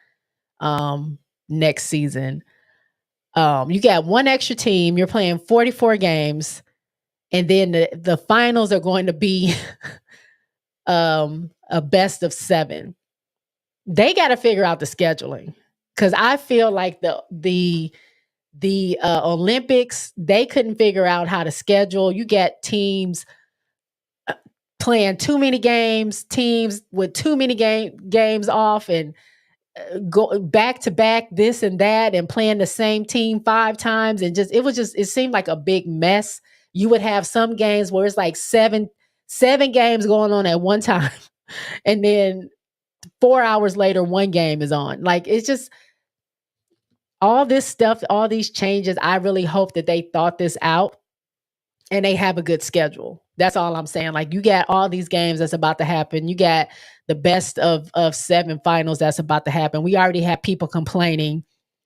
next season. You got one extra team. You're playing 44 games. And then the finals are going to be a best of 7. They got to figure out the scheduling, because I feel like the Olympics, they couldn't figure out how to schedule. You get teams playing too many games, teams with too many games off, and go back to back this and that, and playing the same team 5 times, and it seemed like a big mess. You would have some games where it's like seven games going on at one time, and then 4 hours later, one game is on. Like, it's just all this stuff, all these changes. I really hope that they thought this out and they have a good schedule. That's all I'm saying. Like, you got all these games that's about to happen. You got the best of 7 finals that's about to happen. We already have people complaining.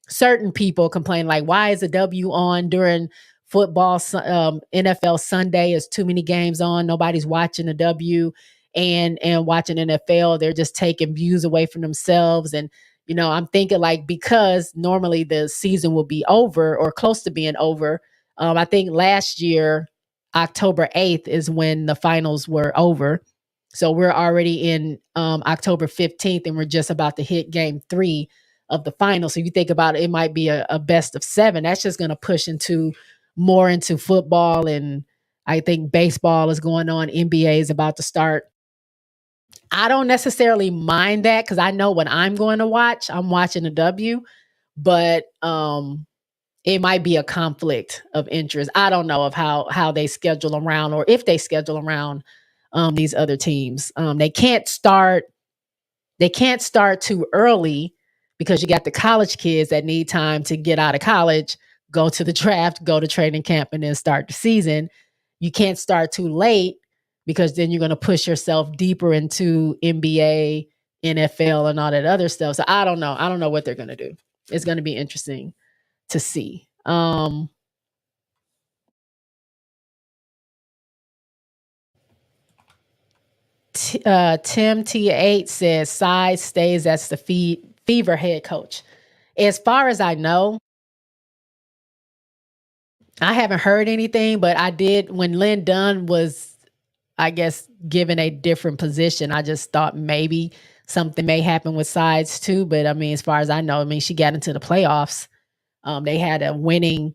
Certain people complain, like, why is the W on during football? NFL Sunday is too many games on. Nobody's watching the W and watching NFL. They're just taking views away from themselves. And, I'm thinking, like, because normally the season will be over or close to being over. I think last year, October 8th is when the finals were over. So we're already in October 15th, and we're just about to hit game 3 of the final. So you think about it, it might be a best of 7. That's just going to push more into football. And I think baseball is going on. NBA is about to start. I don't necessarily mind that, because I know what I'm going to watch. I'm watching the W, but it might be a conflict of interest. I don't know of how they schedule around, or if they schedule around these other teams. They can't start too early, because you got the college kids that need time to get out of college, go to the draft, go to training camp, and then start the season. You can't start too late, because then you're going to push yourself deeper into NBA, NFL, and all that other stuff. So I don't know. I don't know what they're going to do. It's going to be interesting to see. Tim T8 says Sides stays as the Fever head coach. As far as I know, I haven't heard anything, but I did when Lynn Dunn was, I guess, given a different position. I just thought maybe something may happen with Sides too. But I mean, as far as I know, she got into the playoffs. They had a winning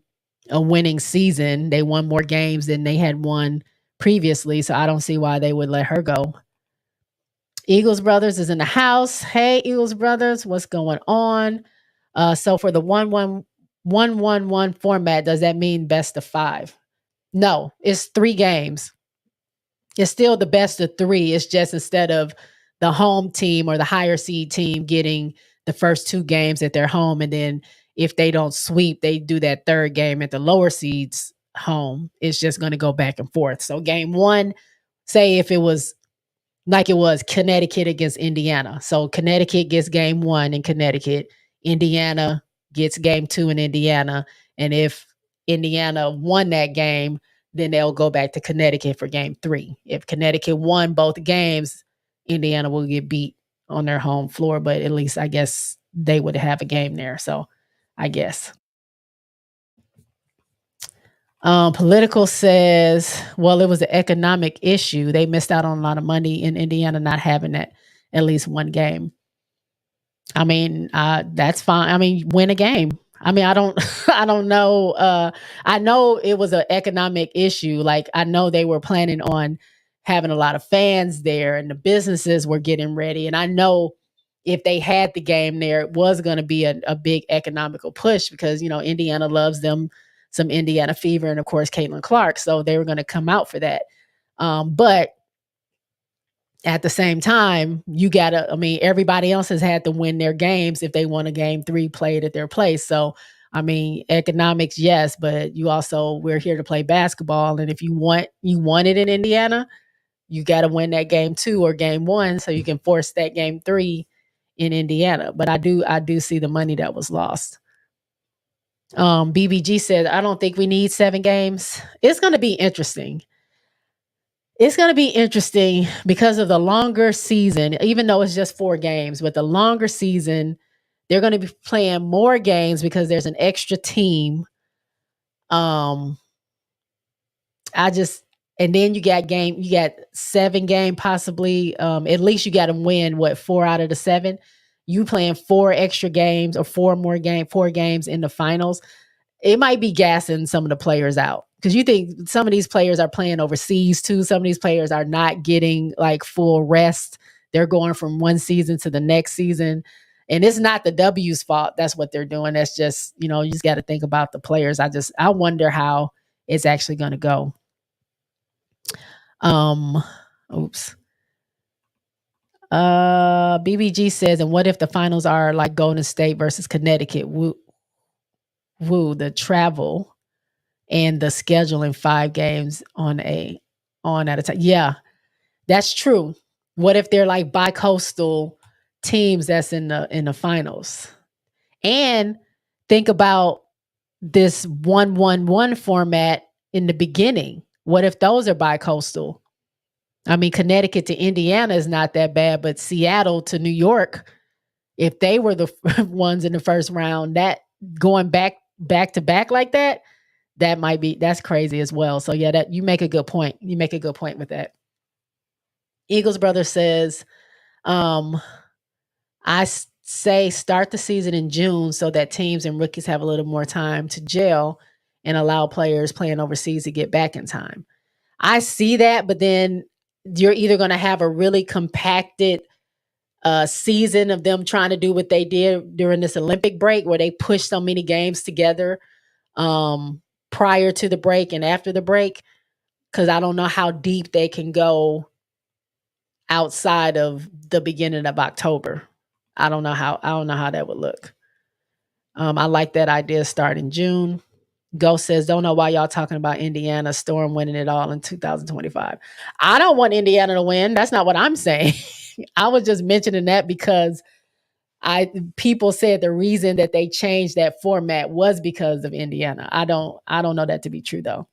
season. They won more games than they had won previously. So I don't see why they would let her go. Eagles Brothers is in the house. Hey, Eagles Brothers, what's going on? So for the 1-1-1 format, does that mean best of 5? No, it's 3 games. It's still the best of 3. It's just instead of the home team or the higher seed team getting the first 2 games at their home, and then if they don't sweep, they do that 3rd game at the lower seeds home. It's just going to go back and forth. So game 1, say if it was like it was Connecticut against Indiana. So Connecticut gets game 1 in Connecticut. Indiana gets game 2 in Indiana. And if Indiana won that game, then they'll go back to Connecticut for game 3. If Connecticut won both games, Indiana will get beat on their home floor. But at least I guess they would have a game there. So I guess. Political says, well, it was an economic issue. They missed out on a lot of money in Indiana not having that at least one game. I mean, that's fine. I mean, win a game. I mean, I don't know. I know it was an economic issue. Like, I know they were planning on having a lot of fans there and the businesses were getting ready. And I know if they had the game there, it was going to be a big economical push because, Indiana loves them some Indiana fever and, of course, Caitlin Clark. So they were going to come out for that. But at the same time, everybody else has had to win their games if they want a game 3 played at their place. So, economics, yes, but we're here to play basketball. And if you want it in Indiana, you got to win that game 2 or game 1 so you can force that game 3 in Indiana. But I do see the money that was lost. BBG said, I don't think we need 7 games. It's going to be interesting. It's going to be interesting because of the longer season, even though it's just 4 games, but the longer season, they're going to be playing more games because there's an extra team. And then you got 7 game possibly. At least you got to win 4 out of the 7. You playing 4 extra games or 4 games in the finals. It might be gassing some of the players out because you think some of these players are playing overseas too. Some of these players are not getting like full rest. They're going from one season to the next season. And it's not the W's fault. That's what they're doing. That's just, you just got to think about the players. I wonder how it's actually going to go. BBG says, and what if the finals are like Golden State versus Connecticut? Woo, the travel and the scheduling 5 games on at a time. Yeah, that's true. What if they're like bi-coastal teams that's in the finals? And think about this 1-1-1 format in the beginning. What if those are bi-coastal? I mean, Connecticut to Indiana is not that bad, but Seattle to New York, if they were the ones in the first round, that going back to back like that's crazy as well. So yeah, that you make a good point. You make a good point with that. Eagles brother says, I say start the season in June so that teams and rookies have a little more time to gel and allow players playing overseas to get back in time. I see that, but then you're either going to have a really compacted season of them trying to do what they did during this Olympic break where they pushed so many games together prior to the break and after the break, because I don't know how deep they can go outside of the beginning of October. I don't know how that would look. I like that idea starting June. Ghost says, don't know why y'all talking about Indiana Storm winning it all in 2025. I don't want Indiana to win. That's not what I'm saying. I was just mentioning that because people said the reason that they changed that format was because of Indiana. I don't know that to be true though.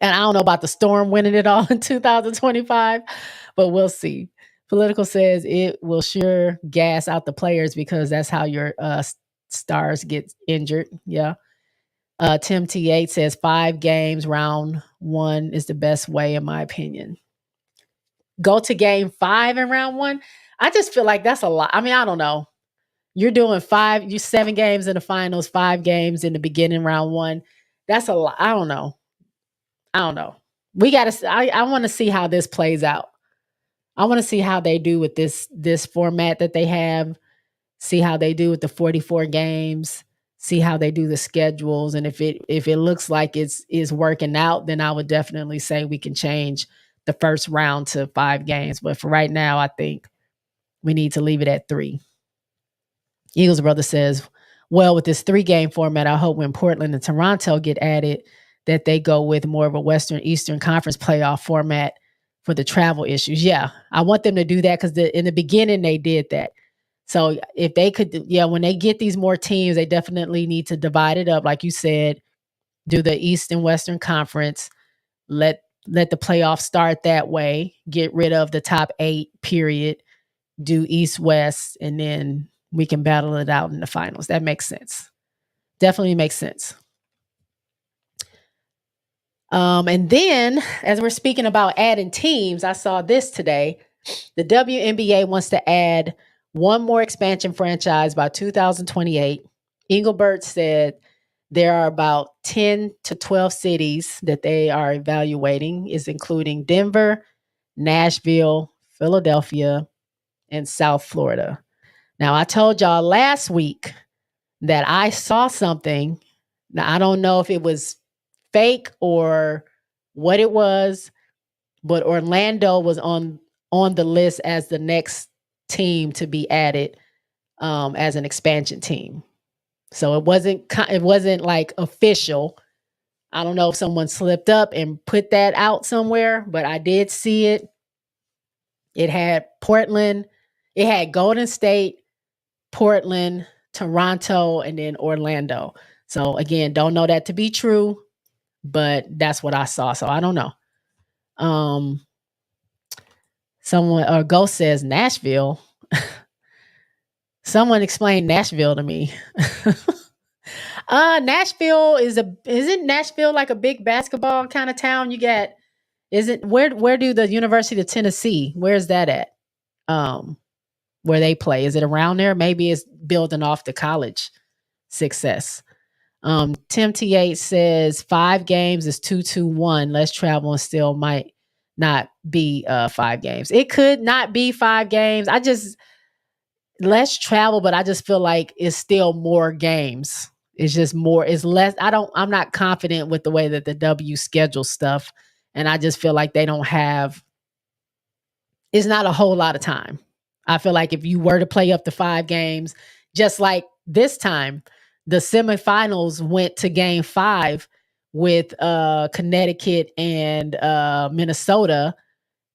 And I don't know about the Storm winning it all in 2025, but we'll see. Political says it will sure gas out the players because that's how your stars get injured. Yeah. Tim T8 says 5 games, round 1 is the best way, in my opinion. Go to game 5 in round 1. I just feel like that's a lot. I mean, I don't know. You're doing 7 games in the finals, 5 games in the beginning, round 1. That's a lot. I don't know. We got to, I want to see how this plays out. I want to see how they do with this format that they have, see how they do with the 44 games. See how they do the schedules. And if it looks like it's working out, then I would definitely say we can change the first round to 5 games. But for right now, I think we need to leave it at 3. Eagles brother says, well, with this 3-game format, I hope when Portland and Toronto get added, that they go with more of a Western Eastern Conference playoff format for the travel issues. Yeah, I want them to do that because in the beginning they did that. So if they could, when they get these more teams, they definitely need to divide it up, like you said, do the East and Western Conference, let the playoffs start that way, get rid of the top 8, period, do East West, and then we can battle it out in the finals. That makes sense. Definitely makes sense. And then, as we're speaking about adding teams, I saw this today. The WNBA wants to add one more expansion franchise by 2028. Engelbert said there are about 10 to 12 cities that they are evaluating, is including Denver, Nashville, Philadelphia, and South Florida. Now, I told y'all last week that I saw something. Now, I don't know if it was fake or what it was, but Orlando was on the list as the next team to be added as an expansion team. So it wasn't like official. I don't know if someone slipped up and put that out somewhere, but I did see it. It had Portland, it had Golden State, Portland, Toronto, and then Orlando. So again, don't know that to be true, but that's what I saw. So I don't know. Someone or Ghost says Nashville. Someone explain Nashville to me. Nashville isn't Nashville like a big basketball kind of town? You got where do the University of Tennessee, where's that at? Where they play. Is it around there? Maybe it's building off the college success. Tim T8 says 5 games is 2-2-1. Less travel and still might not be 5 games. It could not be 5 games. Less travel, but I just feel like it's still more games. It's just more, it's less. I'm not confident with the way that the W schedule stuff. And I just feel like it's not a whole lot of time. I feel like if you were to play up to 5 games, just like this time, the semifinals went to game 5 with Connecticut and Minnesota.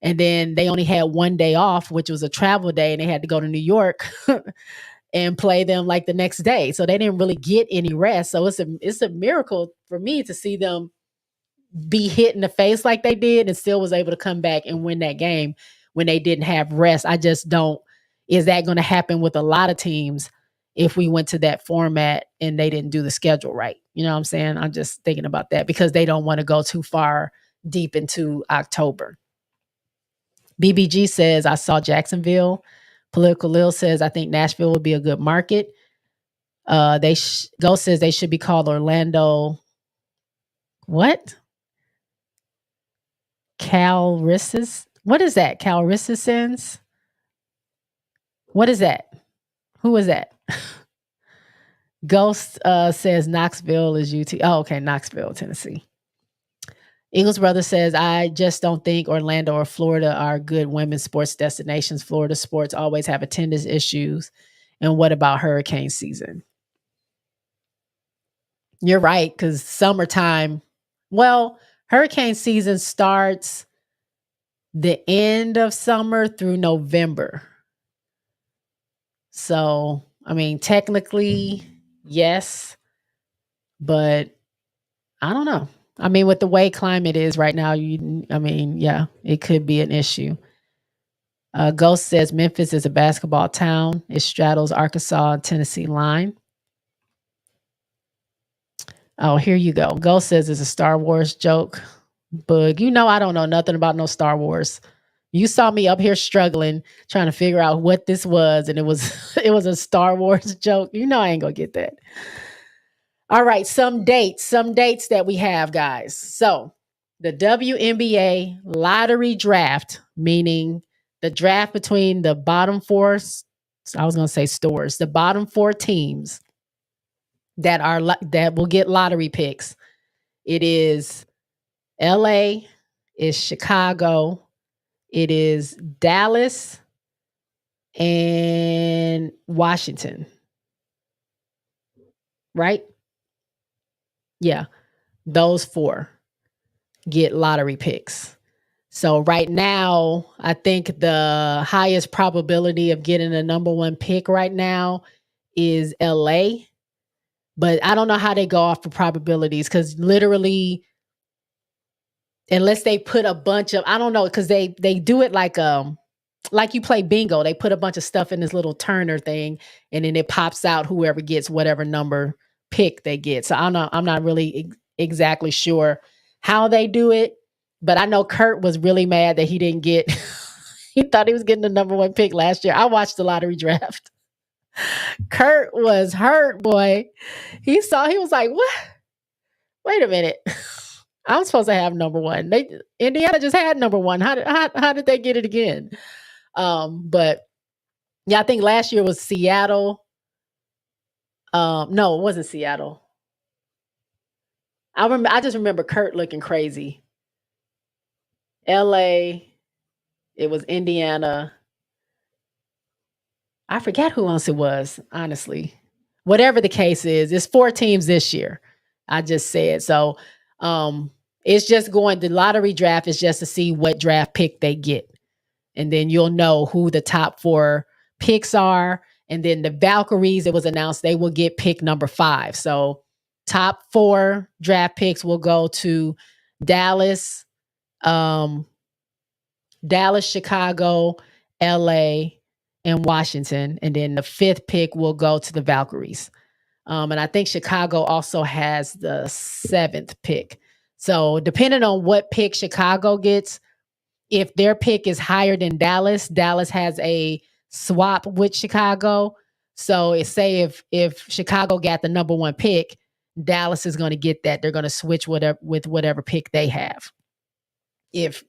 And then they only had one day off, which was a travel day, and they had to go to New York and play them like the next day. So they didn't really get any rest. So it's a miracle for me to see them be hit in the face like they did and still was able to come back and win that game when they didn't have rest. I just don't. Is that going to happen with a lot of teams if we went to that format and they didn't do the schedule right? You know what I'm saying? I'm just thinking about that because they don't want to go too far deep into October. BBG says, I saw Jacksonville. Political Lil says, I think Nashville would be a good market. Ghost says they should be called Orlando. What? Calrissus? What is that? Calrissus? What is that? Who is that? Ghost says Knoxville is UT. Oh, okay. Knoxville, Tennessee. Eagles Brother says, I just don't think Orlando or Florida are good women's sports destinations. Florida sports always have attendance issues. And what about hurricane season? You're right, because summertime, hurricane season starts the end of summer through November. So, I mean, technically, yes, but I don't know. I mean, with the way climate is right now, it could be an issue. Ghost says Memphis is a basketball town. It straddles Arkansas and Tennessee line. Oh, here you go. Ghost says it's a Star Wars joke. Bug, I don't know nothing about no Star Wars. You saw me up here struggling, trying to figure out what this was, and it was a Star Wars joke. I ain't gonna get that. All right, some dates that we have, guys. So the WNBA lottery draft, meaning the draft between the bottom 4, I was gonna say stores, the bottom 4 teams that will get lottery picks. It is LA, it's Chicago, it is Dallas, and Washington. Right? Yeah. Those 4 get lottery picks. So right now, I think the highest probability of getting a number one pick right now is LA. But I don't know how they go off for probabilities, because literally, unless they put a bunch of, I don't know, because they do it like you play bingo. They put a bunch of stuff in this little turner thing, and then it pops out whoever gets whatever number pick they get. So I'm not really exactly sure how they do it, but I know Kurt was really mad that he didn't get. He thought he was getting the number one pick last year. I watched the lottery draft. Kurt was hurt, boy. He was like, "What? Wait a minute." I'm supposed to have number one. Indiana just had number one. How did they get it again? But yeah, I think last year was Seattle. No, it wasn't Seattle. I just remember Kurt looking crazy. LA, it was Indiana. I forget who else it was, honestly. Whatever the case is, it's 4 teams this year. I just said. So it's just the lottery draft is just to see what draft pick they get. And then you'll know who the top 4 picks are. And then the Valkyries, it was announced they will get pick number 5. So top 4 draft picks will go to Dallas, Chicago, LA, and Washington. And then the 5th pick will go to the Valkyries. And I think Chicago also has the 7th pick. So depending on what pick Chicago gets, if their pick is higher than Dallas has a swap with Chicago. So say if Chicago got the number 1 pick, Dallas is going to get that. They're going to switch with whatever pick they have. If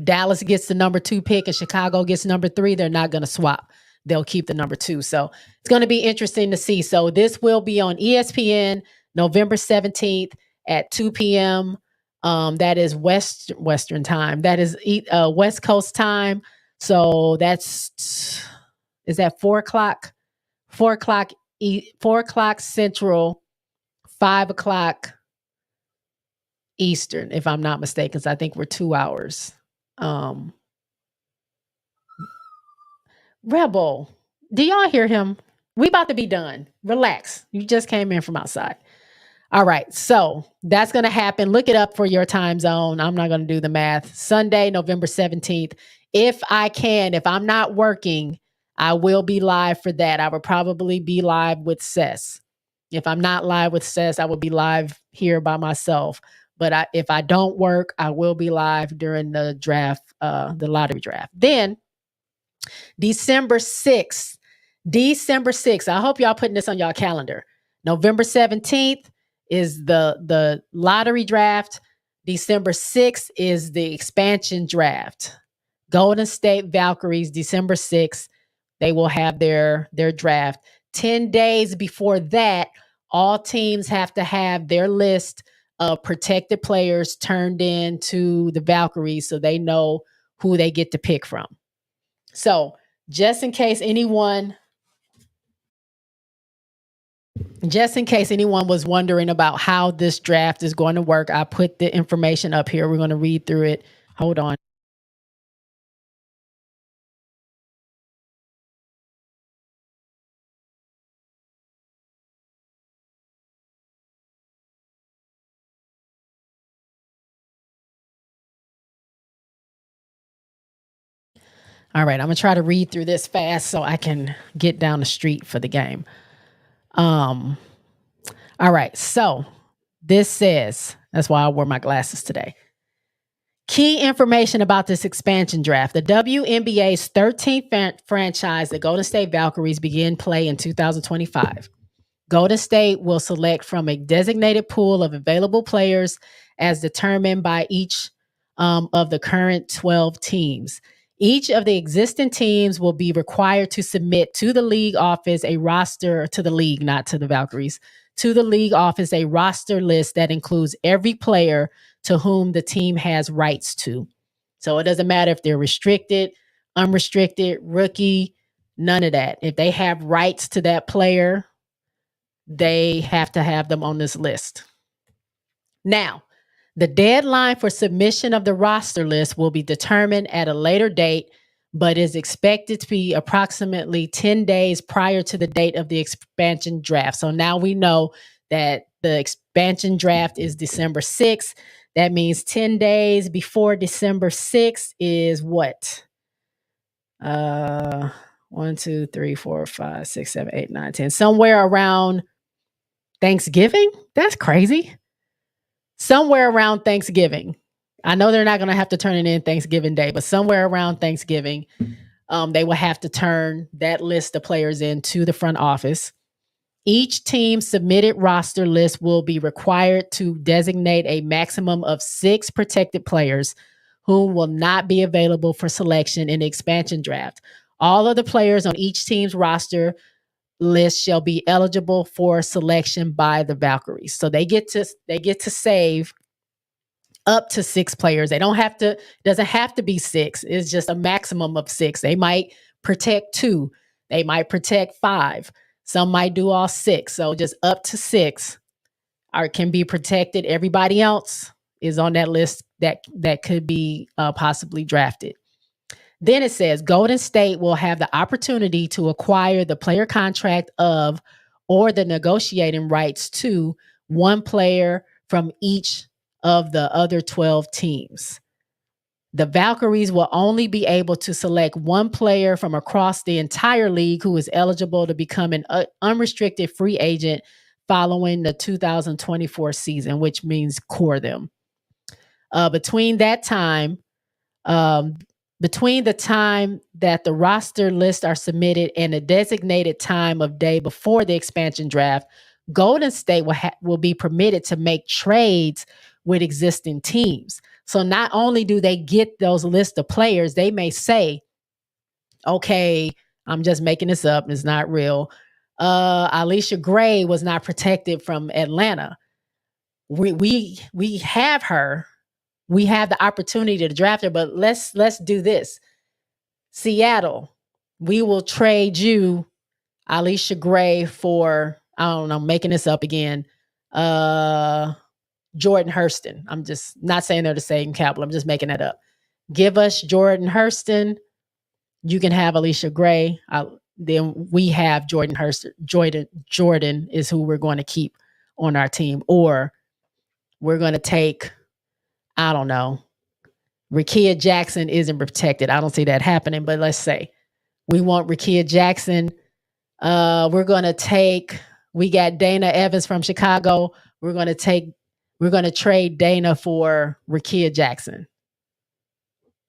Dallas gets the number 2 pick and Chicago gets number 3, they're not going to swap. They'll keep the number 2. So it's going to be interesting to see. So this will be on ESPN November 17th at 2 p.m. That is Western time. That is West Coast time. So is that 4 o'clock? 4 o'clock 4 o'clock Central, 5 o'clock Eastern, if I'm not mistaken. So I think we're 2 hours. Rebel, do y'all hear him? We about to be done. Relax. You just came in from outside. All right. So that's going to happen. Look it up for your time zone. I'm not going to do the math. Sunday, November 17th. If I'm not working, I will be live for that. I will probably be live with Sess. If I'm not live with Sess, I will be live here by myself. But if I don't work, I will be live during the draft, the lottery draft. Then December 6th. I hope y'all putting this on y'all calendar. November 17th is the lottery draft. December 6th is the expansion draft. Golden State Valkyries, December 6th, they will have their draft. 10 days before that, all teams have to have their list of protected players turned in to the Valkyries so they know who they get to pick from. So just in case anyone was wondering about how this draft is going to work, I put the information up here. We're going to read through it. Hold on. All right, I'm going to try to read through this fast so I can get down the street for the game. All right, so this says, that's why I wore my glasses today. Key information about this expansion draft. The WNBA's 13th franchise, the Golden State Valkyries, begin play in 2025. Golden State will select from a designated pool of available players as determined by each of the current 12 teams. Each of the existing teams will be required to submit to the league office a roster, to the league, not to the Valkyries, to the league office a roster list that includes every player to whom the team has rights to. So it doesn't matter if they're restricted, unrestricted, rookie, none of that. If they have rights to that player, they have to have them on this list. Now, The deadline for submission of the roster list will be determined at a later date, but is expected to be approximately 10 days prior to the date of the expansion draft. So now we know that the expansion draft is December 6th. That means 10 days before December 6th is what? 1, 2, 3, 4, 5, 6, 7, 8, 9, 10. Somewhere around Thanksgiving? That's crazy. Somewhere around Thanksgiving. I know they're not going to have to turn it in Thanksgiving Day, but somewhere around Thanksgiving, they will have to turn that list of players into the front office. Each team's submitted roster list will be required to designate a maximum of 6 protected players who will not be available for selection in the expansion draft. All of the players on each team's roster list shall be eligible for selection by the Valkyries. So they get to save up to 6 players. They don't have to, doesn't have to be 6. It's just a maximum of 6. They might protect 2. They might protect 5. Some might do all 6. So just up to 6 can be protected. Everybody else is on that list that could be possibly drafted. Then it says Golden State will have the opportunity to acquire the player contract of or the negotiating rights to one player from each of the other 12 teams. The Valkyries will only be able to select one player from across the entire league who is eligible to become an unrestricted free agent following the 2024 season, which means core them. Between the time that the roster lists are submitted and the designated time of day before the expansion draft, Golden State will be permitted to make trades with existing teams. So not only do they get those list of players, they may say, okay, I'm just making this up, it's not real. Alicia Gray was not protected from Atlanta. We have her. We have the opportunity to draft her, but let's do this. Seattle, we will trade you Alicia Gray for, I don't know, making this up again, Jordan Hurston. I'm just not saying they're the same caliber. I'm just making that up. Give us Jordan Hurston. You can have Alicia Gray. Then we have Jordan Hurston. Jordan is who we're going to keep on our team. Or we're going to take, I don't know, Rickea Jackson isn't protected. I don't see that happening, but let's say we want Rickea Jackson. We're going to take, we got Dana Evans from Chicago. We're going to trade Dana for Rickea Jackson.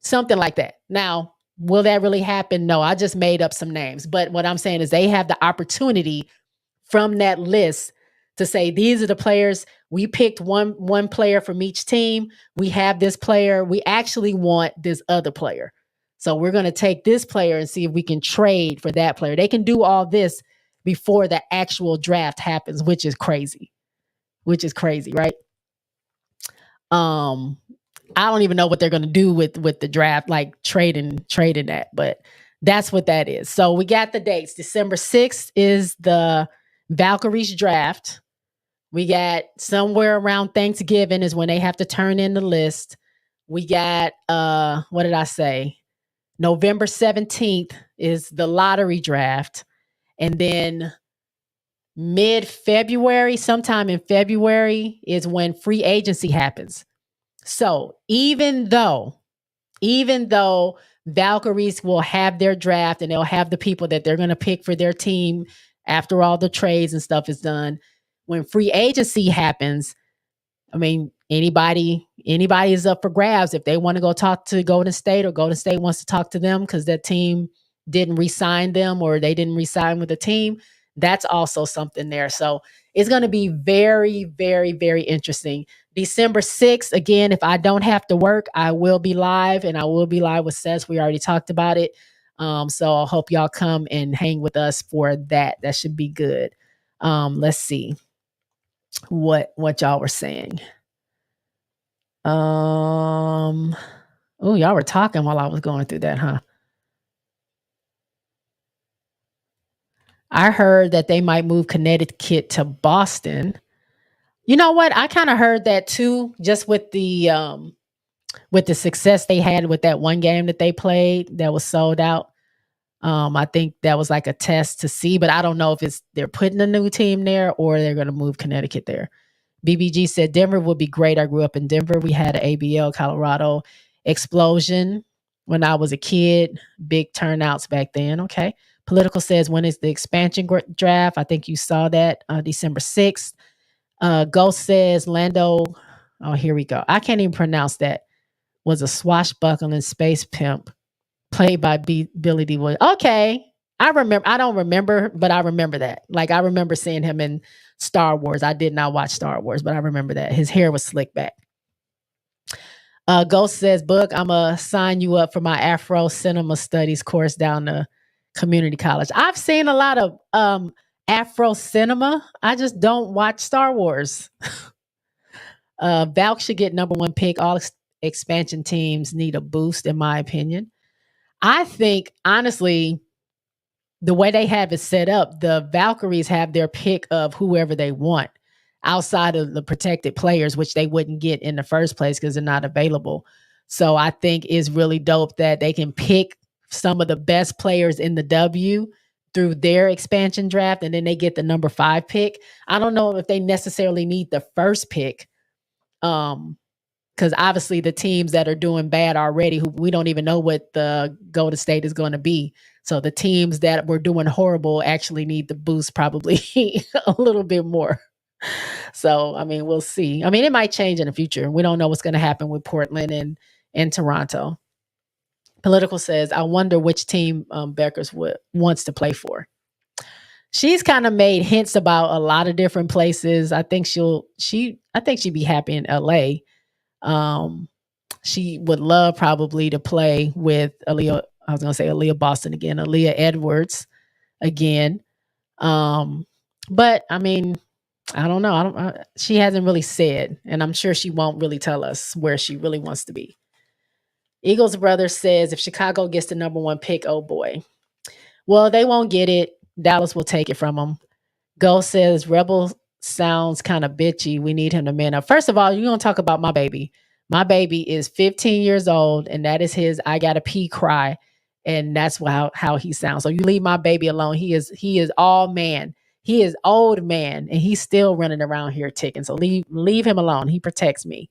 Something like that. Now, will that really happen? No, I just made up some names. But what I'm saying is they have the opportunity from that list to say, these are the players. We picked one player from each team. We have this player. We actually want this other player. So we're going to take this player and see if we can trade for that player. They can do all this before the actual draft happens, which is crazy. Right? I don't even know what they're going to do with the draft, like trading that, but that's what that is. So we got the dates. December 6th is the Valkyries draft. We got somewhere around Thanksgiving is when they have to turn in the list. We got, what did I say? November 17th is the lottery draft. And then mid-February, sometime in February is when free agency happens. So even though Valkyries will have their draft and they'll have the people that they're going to pick for their team after all the trades and stuff is done, when free agency happens, I mean, anybody is up for grabs. If they want to go talk to Golden State or Golden State wants to talk to them because that team didn't re-sign them or they didn't re-sign with the team, that's also something there. So it's going to be very, very, very interesting. December 6th, again, if I don't have to work, I will be live, and I will be live with Seth. We already talked about it. So I hope y'all come and hang with us for that. That should be good. Let's see what y'all were saying. Oh, y'all were talking while I was going through that, huh? I heard that they might move Connecticut to Boston. You know what? I kind of heard that too, just with the success they had with that one game that they played that was sold out. I think that was like a test to see, but I don't know if it's they're putting a new team there or they're going to move Connecticut there. BBG said Denver would be great. I grew up in Denver. We had an ABL Colorado explosion when I was a kid. Big turnouts back then. Okay. Political says when is the expansion draft? I think you saw that December 6th. Ghost says Lando. Oh, here we go. I can't even pronounce that. Was a swashbuckling space pimp played by Billy D. Williams. Okay. I remember. I don't remember, but I remember that. Like I remember seeing him in Star Wars. I did not watch Star Wars, but I remember that. His hair was slicked back. Ghost says, Book, I'm going to sign you up for my Afro Cinema Studies course down the community college. I've seen a lot of Afro cinema. I just don't watch Star Wars. Valk should get number one pick. All expansion teams need a boost, in my opinion. I think, honestly, the way they have it set up, the Valkyries have their pick of whoever they want outside of the protected players, which they wouldn't get in the first place because they're not available. So I think it's really dope that they can pick some of the best players in the W through their expansion draft, and then they get the number 5 pick. I don't know if they necessarily need the first pick, because obviously the teams that are doing bad already, who we don't even know what the Golden State is going to be. So the teams that were doing horrible actually need the boost probably a little bit more. So, I mean, we'll see. I mean, it might change in the future. We don't know what's going to happen with Portland and Toronto. Political says, I wonder which team Beckers wants to play for. She's kind of made hints about a lot of different places. I think she'd be happy in LA. She would love probably to play with Aaliyah. I was going to say Aaliyah Boston again, Aaliyah Edwards again. But I mean, I don't know. She hasn't really said, and I'm sure she won't really tell us where she really wants to be. Eagles brother says if Chicago gets the number 1 pick, oh boy. Well, they won't get it. Dallas will take it from them. Ghost says Rebel sounds kind of bitchy. We need him to man up. First of all, you're going to talk about my baby. My baby is 15 years old, and that is his I gotta pee cry. And that's how he sounds. So you leave my baby alone. He is all man. He is old man, and he's still running around here ticking. So leave him alone. He protects me.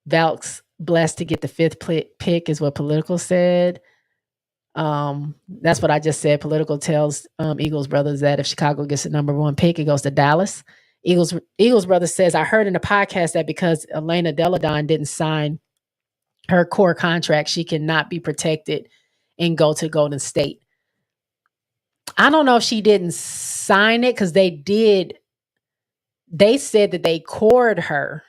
Valk's blessed to get the 5th pick is what Political said. That's what I just said. Political tells Eagles brothers that if Chicago gets the number 1 pick, it goes to Dallas. Eagles brother says, I heard in the podcast that because Elena Deladon didn't sign her core contract, she cannot be protected and go to Golden State. I don't know if she didn't sign it because they did. They said that they cored her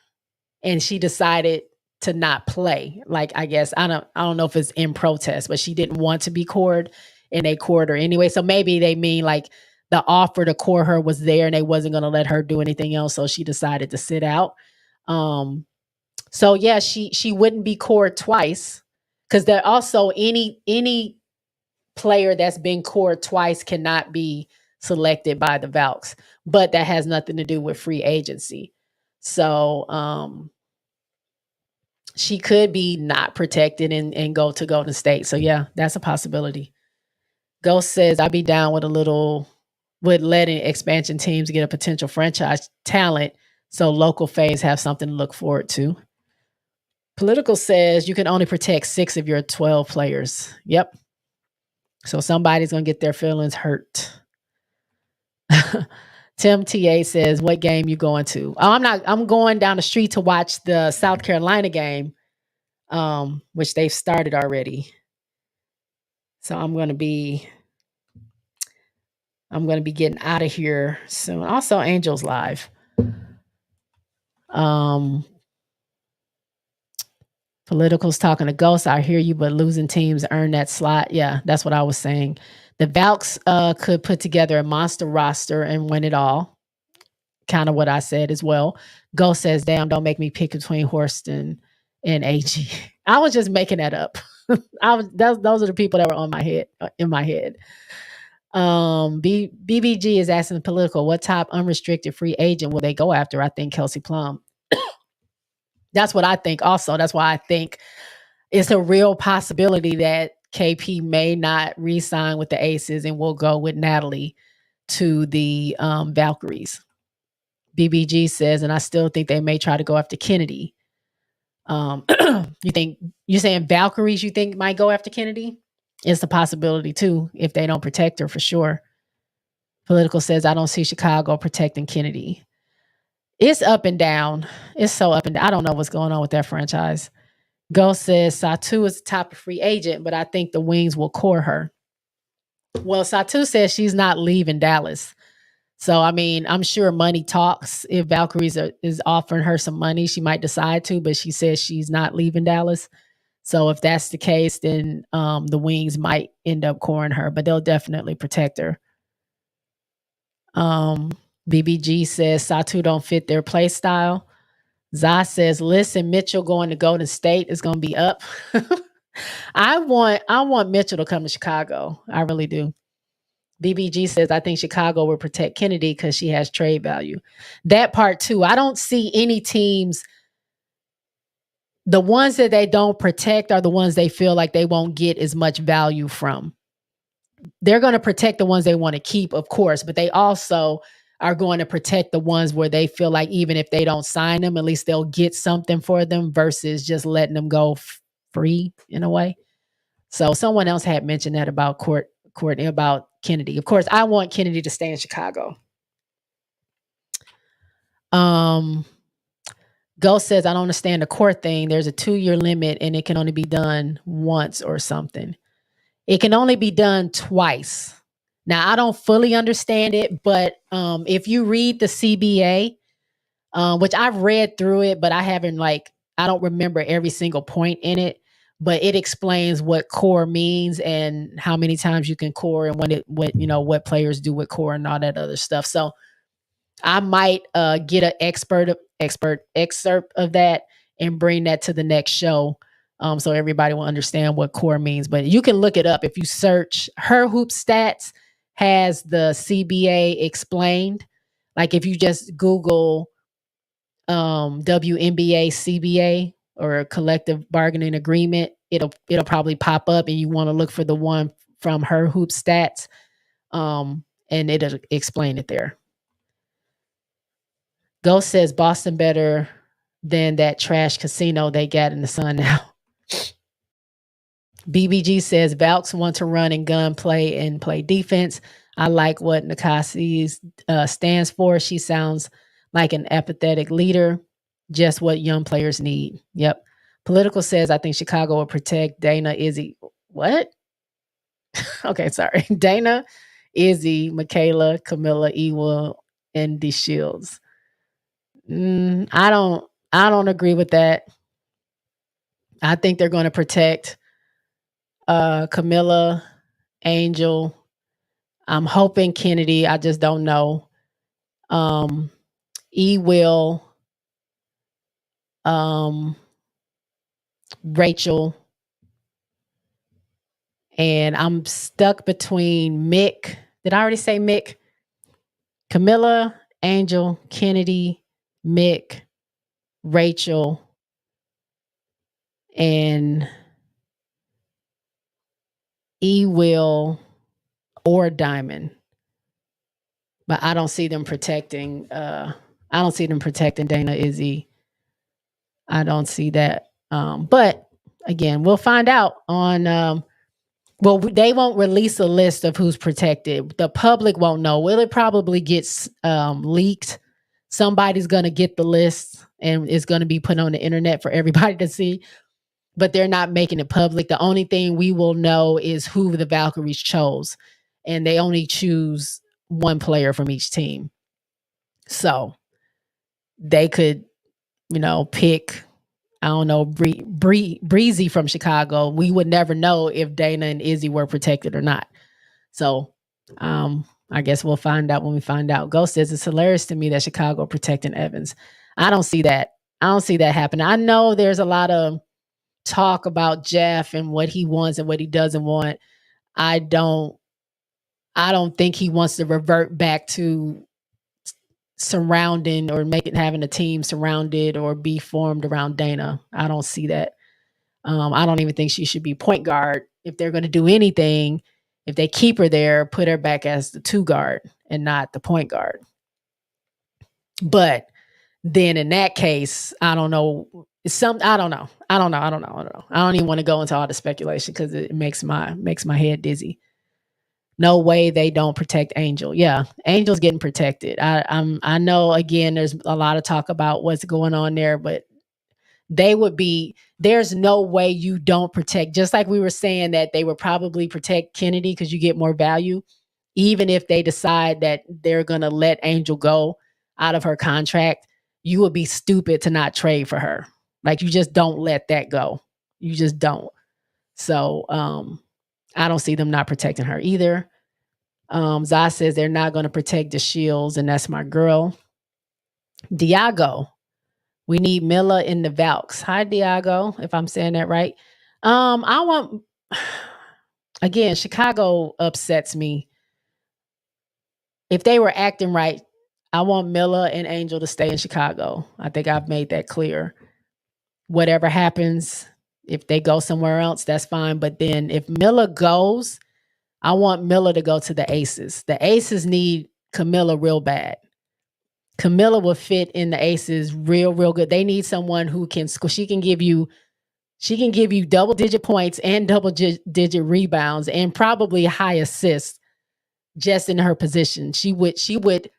and she decided to not play. Like, I guess, I don't know if it's in protest, but she didn't want to be cored and they cored her anyway. So maybe they mean like the offer to core her was there and they wasn't going to let her do anything else. So she decided to sit out. So yeah, she wouldn't be cored twice because there also any player that's been cored twice cannot be selected by the Valks, but that has nothing to do with free agency. So she could be not protected and go to Golden State. So yeah, that's a possibility. Ghost says I'd be down with letting expansion teams get a potential franchise talent so local fans have something to look forward to. Political says you can only protect 6 of your 12 players. Yep. So somebody's going to get their feelings hurt. Tim TA says, what game you going to? Oh, I'm going down the street to watch the South Carolina game, which they've started already. So I'm going to be getting out of here soon. Also, Angels Live. Politicals talking to Ghost. I hear you, but losing teams earn that slot. Yeah, that's what I was saying. The Valks could put together a monster roster and win it all. Kind of what I said as well. Ghost says, damn, don't make me pick between Horston and AG. I was just making that up. Those are the people that were in my head. BBG is asking the political, what top unrestricted free agent will they go after? I think Kelsey Plum. That's what I think also. That's why I think it's a real possibility that KP may not re-sign with the Aces and will go with Natalie to the Valkyries. BBG says, and I still think they may try to go after Kennedy. You're saying Valkyries you think might go after Kennedy? It's a possibility too, if they don't protect her for sure. Political says, I don't see Chicago protecting Kennedy. It's up and down. It's so up and down. I don't know what's going on with that franchise. Ghost says, Satu is the top free agent, but I think the Wings will core her. Well, Satu says she's not leaving Dallas. So, I mean, I'm sure money talks. If Valkyries is offering her some money, she might decide to, but she says she's not leaving Dallas. So if that's the case, then the Wings might end up coring her, but they'll definitely protect her. BBG says Satu don't fit their play style. Zah says, listen, Mitchell going to Golden State is going to be up. I want Mitchell to come to Chicago. I really do. BBG says, I think Chicago will protect Kennedy because she has trade value. That part too. I don't see any teams. The ones that they don't protect are the ones they feel like they won't get as much value from. They're going to protect the ones they want to keep, of course, but they also are going to protect the ones where they feel like even if they don't sign them, at least they'll get something for them versus just letting them go free in a way. So someone else had mentioned that about Courtney, about Kennedy. Of course, I want Kennedy to stay in Chicago. Ghost says, I don't understand the court thing. There's a 2-year limit and it can only be done once or something. It can only be done twice. Now, I don't fully understand it, but if you read the CBA, which I've read through it, but I haven't I don't remember every single point in it, but it explains what core means and how many times you can core and what players do with core and all that other stuff. So I might get an expert excerpt of that and bring that to the next show. So everybody will understand what core means, but you can look it up. If you search Her Hoop Stats has the CBA explained. Like if you just Google WNBA CBA or collective bargaining agreement, it'll probably pop up and you want to look for the one from Her Hoop Stats. And it'll explain it there. Ghost says Boston better than that trash casino they got in the Sun now. BBG says Valks want to run and gun play and play defense. I like what Nakasi stands for. She sounds like an apathetic leader, just what young players need. Yep. Political says, I think Chicago will protect Dana, Izzy. What? Okay, sorry. Dana, Izzy, Michaela, Camilla, Ewell, and the Shields. I don't agree with that. I think they're going to protect Camilla, Angel. I'm hoping Kennedy. I just don't know. Will, Rachel, and I'm stuck between Mick. Did I already say Mick? Camilla, Angel, Kennedy, Mick, Rachel, and Will or Diamond. But I don't see them protecting Dana, Izzy. I don't see that. But again, we'll find out on they won't release a list of who's protected. The public won't know. Will it probably gets leaked? Somebody's going to get the list and it's going to be put on the internet for everybody to see, but they're not making it public. The only thing we will know is who the Valkyries chose, and they only choose one player from each team. So they could, pick, I don't know, Breezy from Chicago. We would never know if Dana and Izzy were protected or not. So I guess we'll find out when we find out. Ghost says it's hilarious to me that Chicago protecting Evans. I don't see that. I don't see that happening. I know there's a lot of talk about Jeff and what he wants and what he doesn't want. I don't I don't think he wants to revert back to surrounding or having a team surrounded or be formed around Dana. I don't see that. I don't even think she should be point guard. If they're going to do anything, if they keep her there, put her back as the 2 guard and not the point guard. But then in that case, I don't know. I don't know. I don't even want to go into all the speculation because it makes my head dizzy. No way they don't protect Angel. Yeah, Angel's getting protected. I know again there's a lot of talk about what's going on there, but there's no way you don't protect, just like we were saying that they would probably protect Kennedy because you get more value, even if they decide that they're going to let Angel go out of her contract. You would be stupid to not trade for her. Like, you just don't let that go. You just don't. So I don't see them not protecting her either. Zah says they're not going to protect the Shields, and that's my girl. Diago, we need Miller in the Valks. Hi, Diago, if I'm saying that right. I want, again, Chicago upsets me. If they were acting right, I want Miller and Angel to stay in Chicago. I think I've made that clear. Whatever happens, if they go somewhere else, that's fine. But then if Miller goes, I want Miller to go to the Aces. The Aces need Camilla real bad. Camilla will fit in the Aces real good. They need someone who can score. She can give you double-digit points and double-digit rebounds and probably high assists just in her position. She would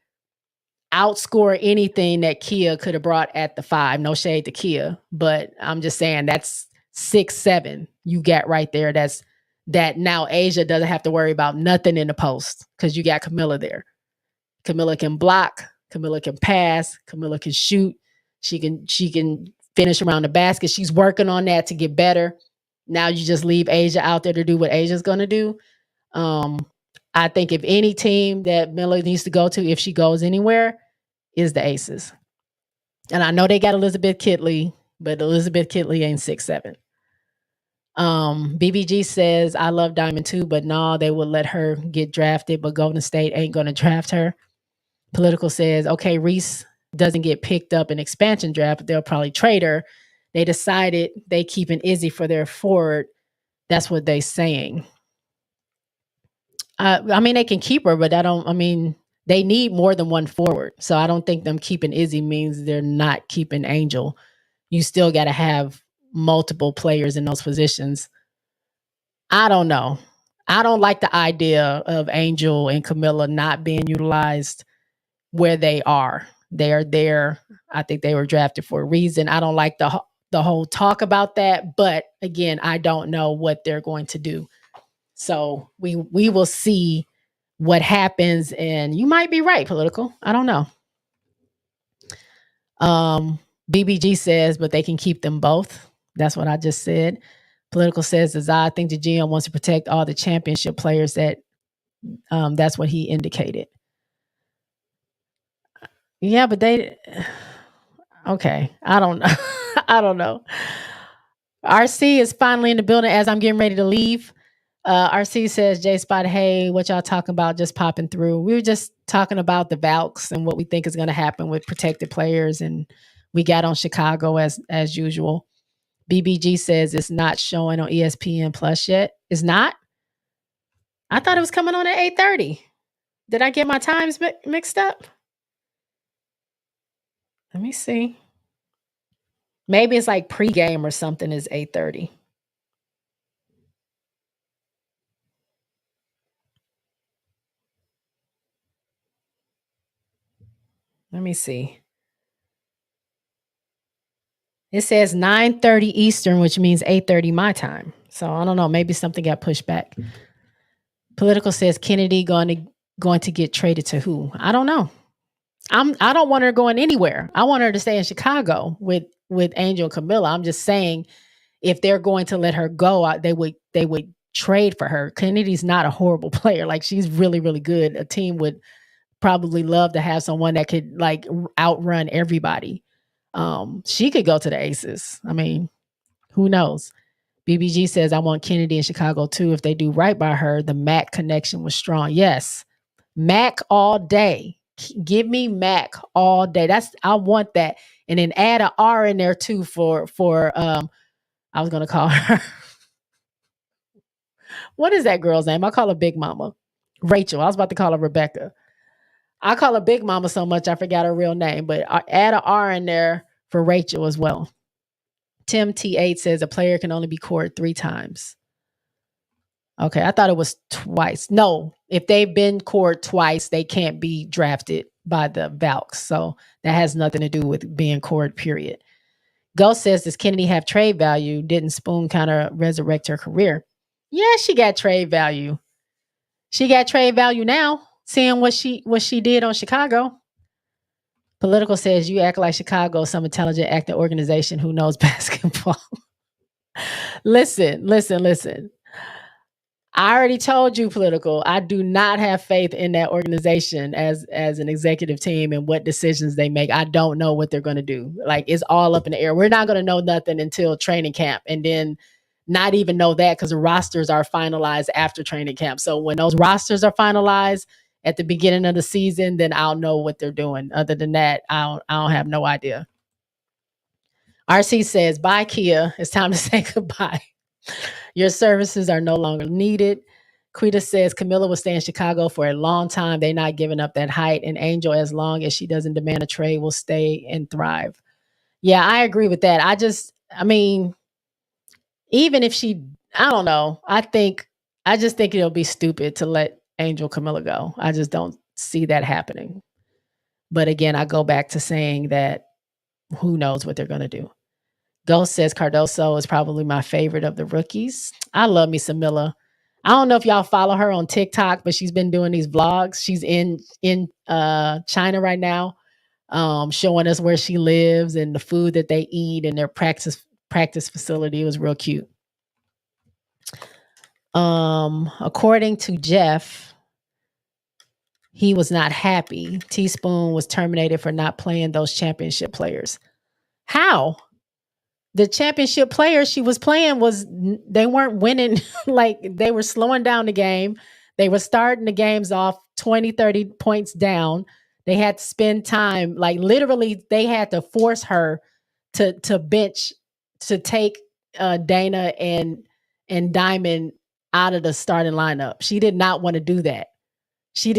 outscore anything that Kia could have brought at the 5. No shade to Kia, but I'm just saying that's 6-7 you got right there. That now Asia doesn't have to worry about nothing in the post because you got Camilla there. Camilla can block, Camilla can pass, Camilla can shoot. She can finish around the basket. She's working on that to get better. Now you just leave Asia out there to do what Asia's going to do. I think if any team that Miller needs to go to, if she goes anywhere, is the Aces. And I know they got Elizabeth Kitley, but Elizabeth Kitley ain't 6'7". BBG says, I love Diamond too, but no, they would let her get drafted, but Golden State ain't going to draft her. Political says, okay, Reese doesn't get picked up in expansion draft, but they'll probably trade her. They decided they keeping Izzy for their forward. That's what they saying. I mean, they can keep her, but they need more than one forward. So I don't think them keeping Izzy means they're not keeping Angel. You still got to have multiple players in those positions. I don't know. I don't like the idea of Angel and Camilla not being utilized where they are. They are there. I think they were drafted for a reason. I don't like the whole talk about that. But again, I don't know what they're going to do. So we will see what happens. And you might be right, Political. I don't know. BBG says, but they can keep them both. That's what I just said. Political says, as I think the GM wants to protect all the championship players. That's what he indicated. Yeah, but okay. I don't know. I don't know. RC is finally in the building as I'm getting ready to leave. RC says, JSpot, hey, what y'all talking about? Just popping through. We were just talking about the Valks and what we think is going to happen with protected players. And we got on Chicago as usual. BBG says it's not showing on ESPN Plus yet. It's not? I thought it was coming on at 8:30. Did I get my times mixed up? Let me see. Maybe it's like pregame or something is 8:30. Let me see. It says 9:30 Eastern, which means 8:30 my time. So I don't know. Maybe something got pushed back. Political says Kennedy going to get traded to who? I don't know. I don't want her going anywhere. I want her to stay in Chicago with Angel and Camilla. I'm just saying, if they're going to let her go, they would trade for her. Kennedy's not a horrible player. Like, she's really, really good. A team would probably love to have someone that could like outrun everybody. She could go to the Aces. I mean, who knows? BBG says, I want Kennedy in Chicago too. If they do right by her, the Mac connection was strong. Yes. Mac all day. Give me Mac all day. I want that. And then add an R in there too for I was gonna call her. What is that girl's name? I call her Big Mama. Rachel. I was about to call her Rebecca. I call her Big Mama so much I forgot her real name, but add an R in there for Rachel as well. Tim T8 says a player can only be cored 3 times. Okay, I thought it was twice. No, if they've been cored twice, they can't be drafted by the Valks. So that has nothing to do with being cored, period. Ghost says, does Kennedy have trade value? Didn't Spoon kind of resurrect her career? Yeah, she got trade value. She got trade value now, seeing what she did on Chicago. Political says, you act like Chicago, some intelligent acting organization who knows basketball. Listen. I already told you, Political, I do not have faith in that organization as an executive team and what decisions they make. I don't know what they're going to do. Like, it's all up in the air. We're not going to know nothing until training camp, and then not even know that because the rosters are finalized after training camp. So when those rosters are finalized at the beginning of the season, then I'll know what they're doing. Other than that, I don't have no idea. RC says, bye, Kia. It's time to say goodbye. Your services are no longer needed. Quita says Camilla will stay in Chicago for a long time. They're not giving up that height. And Angel, as long as she doesn't demand a trade, will stay and thrive. Yeah, I agree with that. I mean, even if she, I don't know. I just think it'll be stupid to let Angel Camilla go. I just don't see that happening. But again, I go back to saying that who knows what they're going to do. Ghost says Cardoso is probably my favorite of the rookies. I love me some Milla. I don't know if y'all follow her on TikTok, but she's been doing these vlogs. She's in China right now, showing us where she lives and the food that they eat and their practice facility. It was real cute. According to Jeff, he was not happy. Teaspoon was terminated for not playing those championship players. How? The championship players she was playing they weren't winning. Like, they were slowing down the game. They were starting the games off 20, 30 points down. They had to spend time, like literally they had to force her to bench, to take Dana and Diamond out of the starting lineup. She did not want to do that. She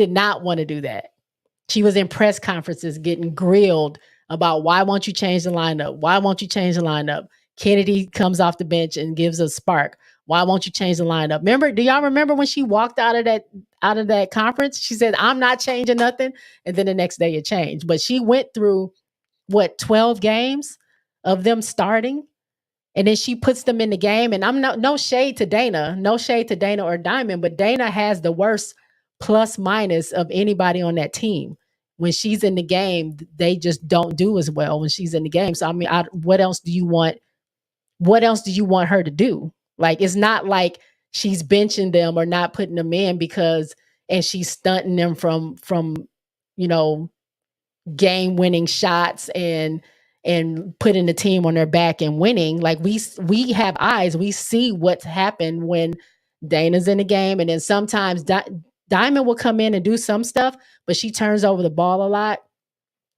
was in press conferences getting grilled about why won't you change the lineup? Why won't you change the lineup? Kennedy comes off the bench and gives a spark. Why won't you change the lineup? Do y'all remember when she walked out of that conference? She said, I'm not changing nothing. And then the next day it changed. But she went through 12 games of them starting. And then she puts them in the game. And I'm no shade to Dana, or Diamond, but Dana has the worst plus minus of anybody on that team. When she's in the game, they just don't do as well when she's in the game. So I mean, what else do you want? What else do you want her to do? Like, it's not like she's benching them or not putting them in and she's stunting them from game winning shots and putting the team on their back and winning. Like, we have eyes. We see what's happened when Dana's in the game. And then sometimes Diamond will come in and do some stuff, but she turns over the ball a lot.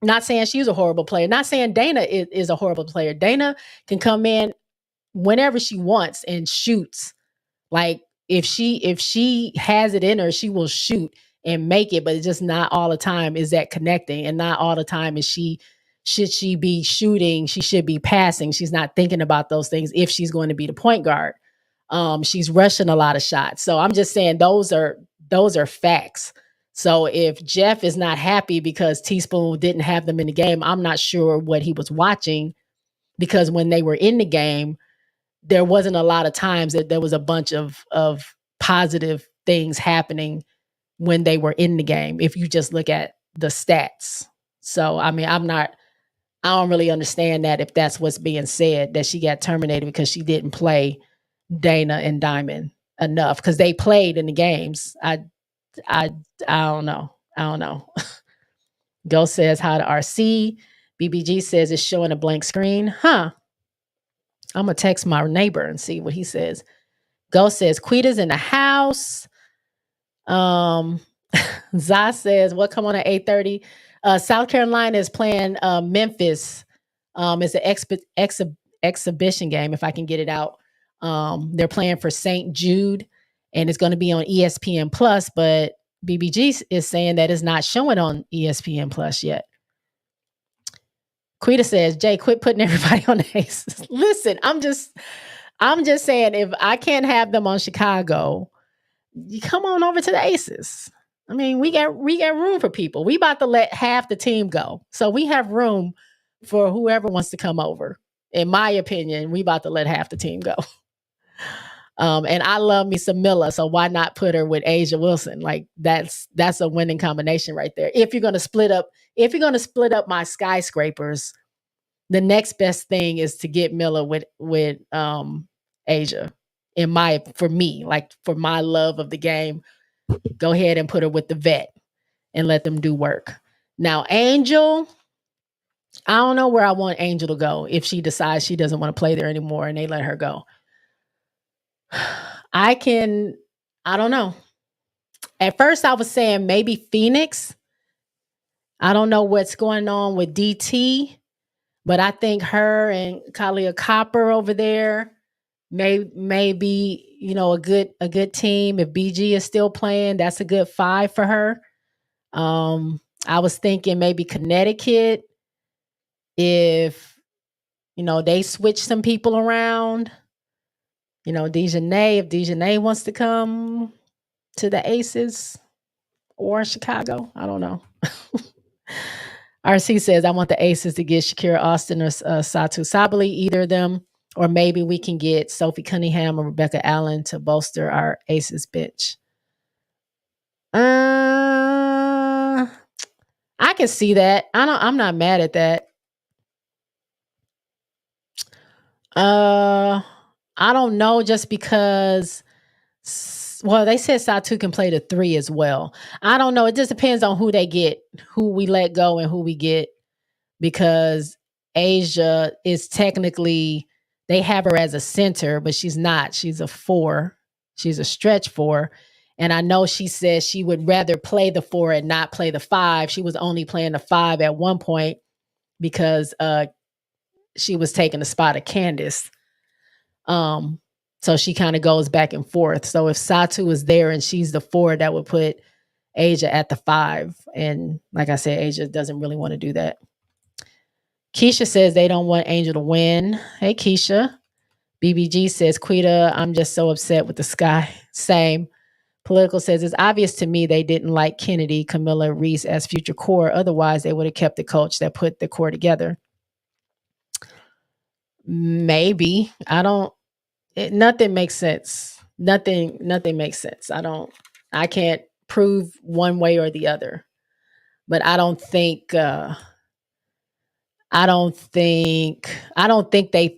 Not saying she's a horrible player. Not saying Dana is a horrible player. Dana can come in whenever she wants and shoots. Like, if she has it in her, she will shoot and make it, but it's just not all the time is that connecting, and not all the time should she be shooting. She should be passing. She's not thinking about those things if she's going to be the point guard. She's rushing a lot of shots. So I'm just saying those are facts. So if Jeff is not happy because Teaspoon didn't have them in the game, I'm not sure what he was watching, because when they were in the game, there wasn't a lot of times that there was a bunch of positive things happening when they were in the game, if you just look at the stats. So, I mean, I don't really understand that, if that's what's being said, that she got terminated because she didn't play Dana and Diamond enough, because they played in the games. I don't know. Ghost says hi to RC. BBG says it's showing a blank screen. Huh. I'm going to text my neighbor and see what he says. Ghost says, Quita's in the house. Zah says, what come on at 8:30? South Carolina is playing Memphis. It's an exhibition game, if I can get it out. They're playing for St. Jude, and it's going to be on ESPN Plus, but BBG is saying that it's not showing on ESPN Plus yet. Quita says, Jay, quit putting everybody on the Aces. Listen, I'm just saying, if I can't have them on Chicago, you come on over to the Aces. I mean, we got room for people. We about to let half the team go. So we have room for whoever wants to come over. In my opinion, we about to let half the team go. And I love me some Miller, so why not put her with Asia Wilson? Like that's a winning combination right there. If you're gonna split up my skyscrapers, the next best thing is to get Miller with Asia. For my love of the game, go ahead and put her with the vet and let them do work. Now, Angel, I don't know where I want Angel to go if she decides she doesn't want to play there anymore and they let her go. I don't know. At first I was saying maybe Phoenix. I don't know what's going on with DT, but I think her and Kalia Copper over there may be, a good team. If BG is still playing, that's a good 5 for her. I was thinking maybe Connecticut, if they switch some people around. If Dejanay wants to come to the Aces or Chicago, I don't know. RC says, I want the Aces to get Shakira Austin or Satu Sabali, either of them, or maybe we can get Sophie Cunningham or Rebecca Allen to bolster our Aces bench. I can see that. I'm not mad at that. I don't know, just because, they said Satu can play the 3 as well. I don't know. It just depends on who they get, who we let go and who we get, because Asia is technically, they have her as a center, but she's not. She's a 4. She's a stretch 4. And I know she says she would rather play the 4 and not play the 5. She was only playing the 5 at one point because she was taking the spot of Candace. So she kind of goes back and forth. So if Satu is there and she's the 4, that would put Asia at the 5. And like I said, Asia doesn't really want to do that. Keisha says they don't want Angel to win. Hey, Keisha. BBG says, Quita, I'm just so upset with the Sky. Same. Political says, it's obvious to me they didn't like Kennedy, Camilla, Reese as future core. Otherwise, they would have kept the coach that put the core together. Maybe. Nothing makes sense. Nothing makes sense. I can't prove one way or the other, but I don't think they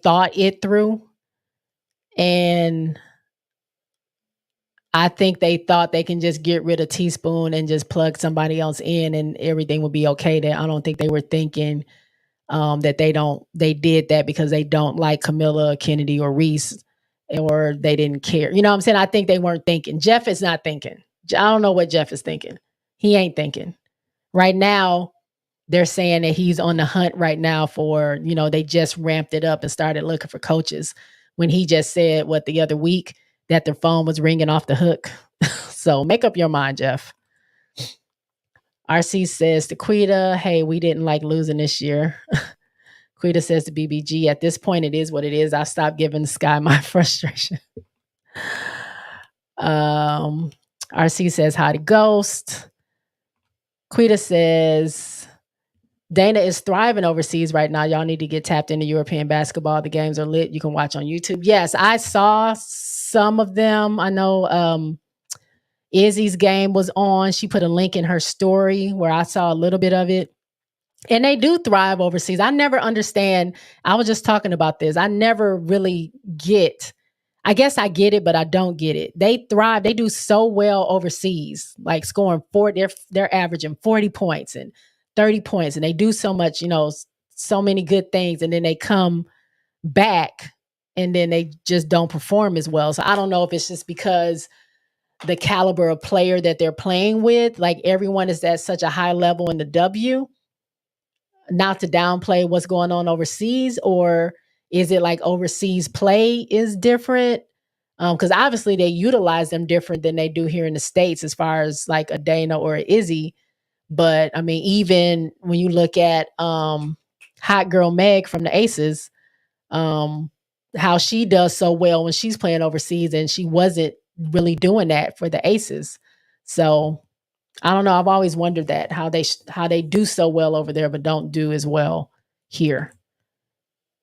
thought it through. And I think they thought they can just get rid of Teaspoon and just plug somebody else in and everything would be okay. I don't think they were thinking that they did that because they don't like Camilla, Kennedy, or Reese, or they didn't care. You know what I'm saying? I think they weren't thinking. Jeff is not thinking. I don't know what Jeff is thinking. He ain't thinking. Right now, they're saying that he's on the hunt right now for, they just ramped it up and started looking for coaches, when he just said, the other week, that their phone was ringing off the hook. So make up your mind, Jeff. RC says to Quita, hey, we didn't like losing this year. Quita says to BBG, at this point, it is what it is. I stopped giving Sky my frustration. RC says, hi to Ghost. Quita says, Dana is thriving overseas right now. Y'all need to get tapped into European basketball. The games are lit. You can watch on YouTube. Yes, I saw some of them. I know Izzy's game was on. She put a link in her story where I saw a little bit of it. And they do thrive overseas. I never understand. I was just talking about this. I never really get. I guess I get it, but I don't get it. They thrive. They do so well overseas, like scoring 40. They're averaging 40 points and 30 points, and they do so much, so many good things, and then they come back and then they just don't perform as well. So I don't know if it's just because the caliber of player that they're playing with, like everyone is at such a high level in the W, not to downplay what's going on overseas, or is it like overseas play is different? Because obviously they utilize them different than they do here in the States as far as like a Dana or a Izzy. But I mean, even when you look at Hot Girl Meg from the Aces, how she does so well when she's playing overseas, and she wasn't really doing that for the Aces. So I don't know. I've always wondered that how they do so well over there, but don't do as well here.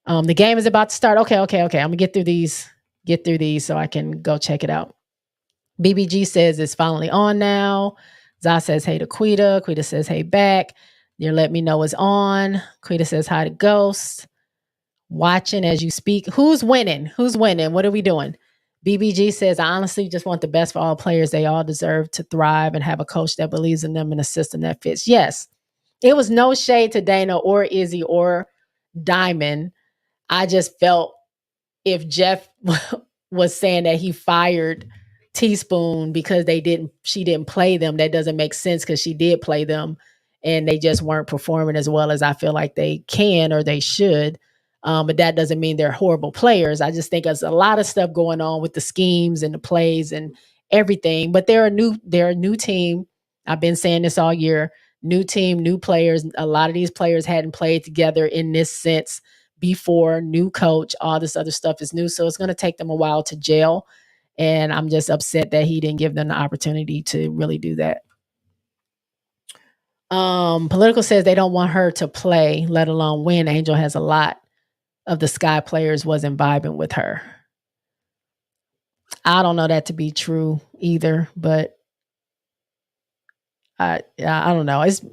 The game is about to start. Okay. I'm gonna get through these so I can go check it out. BBG says it's finally on now. Zah says hey to Quita. Quita says hey back. You let me know it's on. Quita says hi to Ghost. Watching as you speak. Who's winning? What are we doing? BBG says, I honestly just want the best for all players. They all deserve to thrive and have a coach that believes in them and a system that fits. Yes. It was no shade to Dana or Izzy or Diamond. I just felt if Jeff was saying that he fired Teaspoon because she didn't play them, that doesn't make sense because she did play them and they just weren't performing as well as I feel like they can or they should. But that doesn't mean they're horrible players. I just think there's a lot of stuff going on with the schemes and the plays and everything. But they're a new team. I've been saying this all year. New team, new players. A lot of these players hadn't played together in this sense before. New coach, all this other stuff is new. So it's going to take them a while to gel. And I'm just upset that he didn't give them the opportunity to really do that. Political says they don't want her to play, let alone win. Angel has a lot of the Sky players wasn't vibing with her. I don't know that to be true either, but I don't know. It's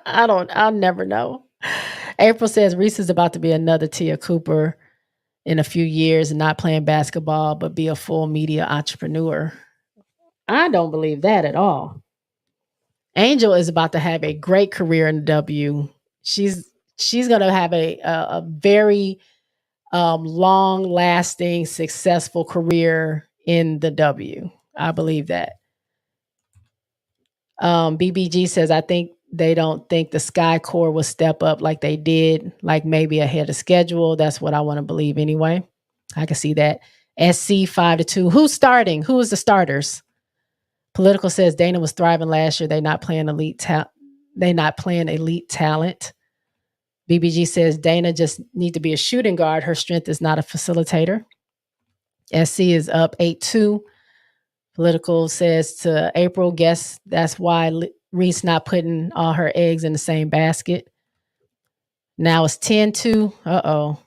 I'll never know. April says Reese is about to be another Tia Cooper in a few years and not playing basketball, but be a full media entrepreneur. I don't believe that at all. Angel is about to have a great career in the W. She's going to have a very long-lasting, successful career in the W. I believe that. BBG says, I think they don't think the Sky Core will step up like they did, like maybe ahead of schedule. That's what I want to believe anyway. I can see that. SC 5-2. Who's starting? Who is the starters? Political says Dana was thriving last year. They're not playing elite talent. BBG says Dana just need to be a shooting guard. Her strength is not a facilitator. SC is up 8-2. Political says to April, guess that's why Reese not putting all her eggs in the same basket. Now it's 10-2. Uh-oh.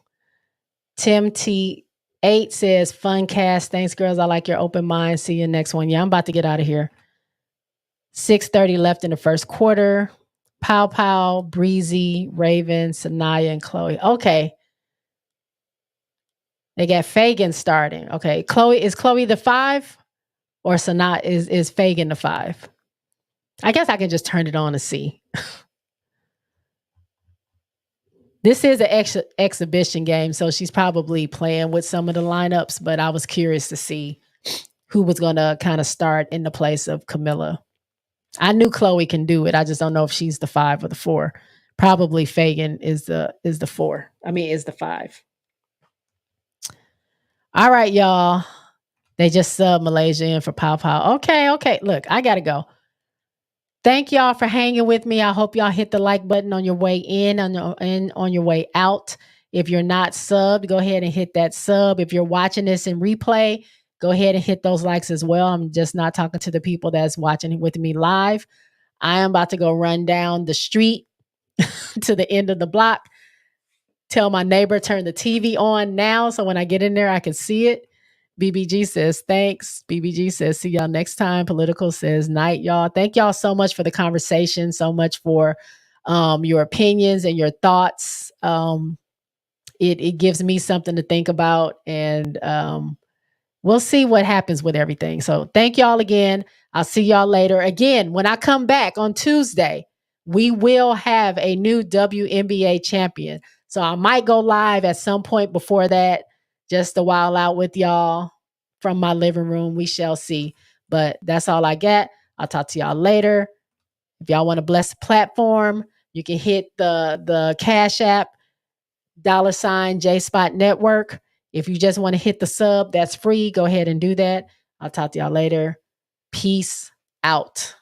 Tim T8 says, fun cast. Thanks, girls. I like your open mind. See you next one. Yeah, I'm about to get out of here. 6:30 left in the first quarter. Pow, Breezy, Raven, Sanaya, and Chloe. Okay. They got Fagan starting. Okay. Is Chloe the 5? Or Sanat is Fagan the 5? I guess I can just turn it on to see. This is an exhibition game, so she's probably playing with some of the lineups, but I was curious to see who was going to kind of start in the place of Camilla. I knew Chloe can do it. I just don't know if she's the 5 or the 4. Probably Fagan is the 4. Is the 5. All right, y'all. They just subbed Malaysia in for Pow. Okay. Look, I got to go. Thank y'all for hanging with me. I hope y'all hit the like button on your way in and on your way out. If you're not subbed, go ahead and hit that sub. If you're watching this in replay, go ahead and hit those likes as well. I'm just not talking to the people that's watching with me live. I am about to go run down the street to the end of the block. Tell my neighbor, turn the TV on now. So when I get in there, I can see it. BBG says, thanks. BBG says, see y'all next time. Political says, night, y'all. Thank y'all so much for the conversation. So much for your opinions and your thoughts. It gives me something to think about. And we'll see what happens with everything. So thank y'all again. I'll see y'all later. Again, when I come back on Tuesday, we will have a new WNBA champion. So I might go live at some point before that just to wild out with y'all from my living room. We shall see. But that's all I got. I'll talk to y'all later. If y'all want to bless the platform, you can hit the Cash App, $JSpotNetwork. If you just want to hit the sub, that's free. Go ahead and do that. I'll talk to y'all later. Peace out.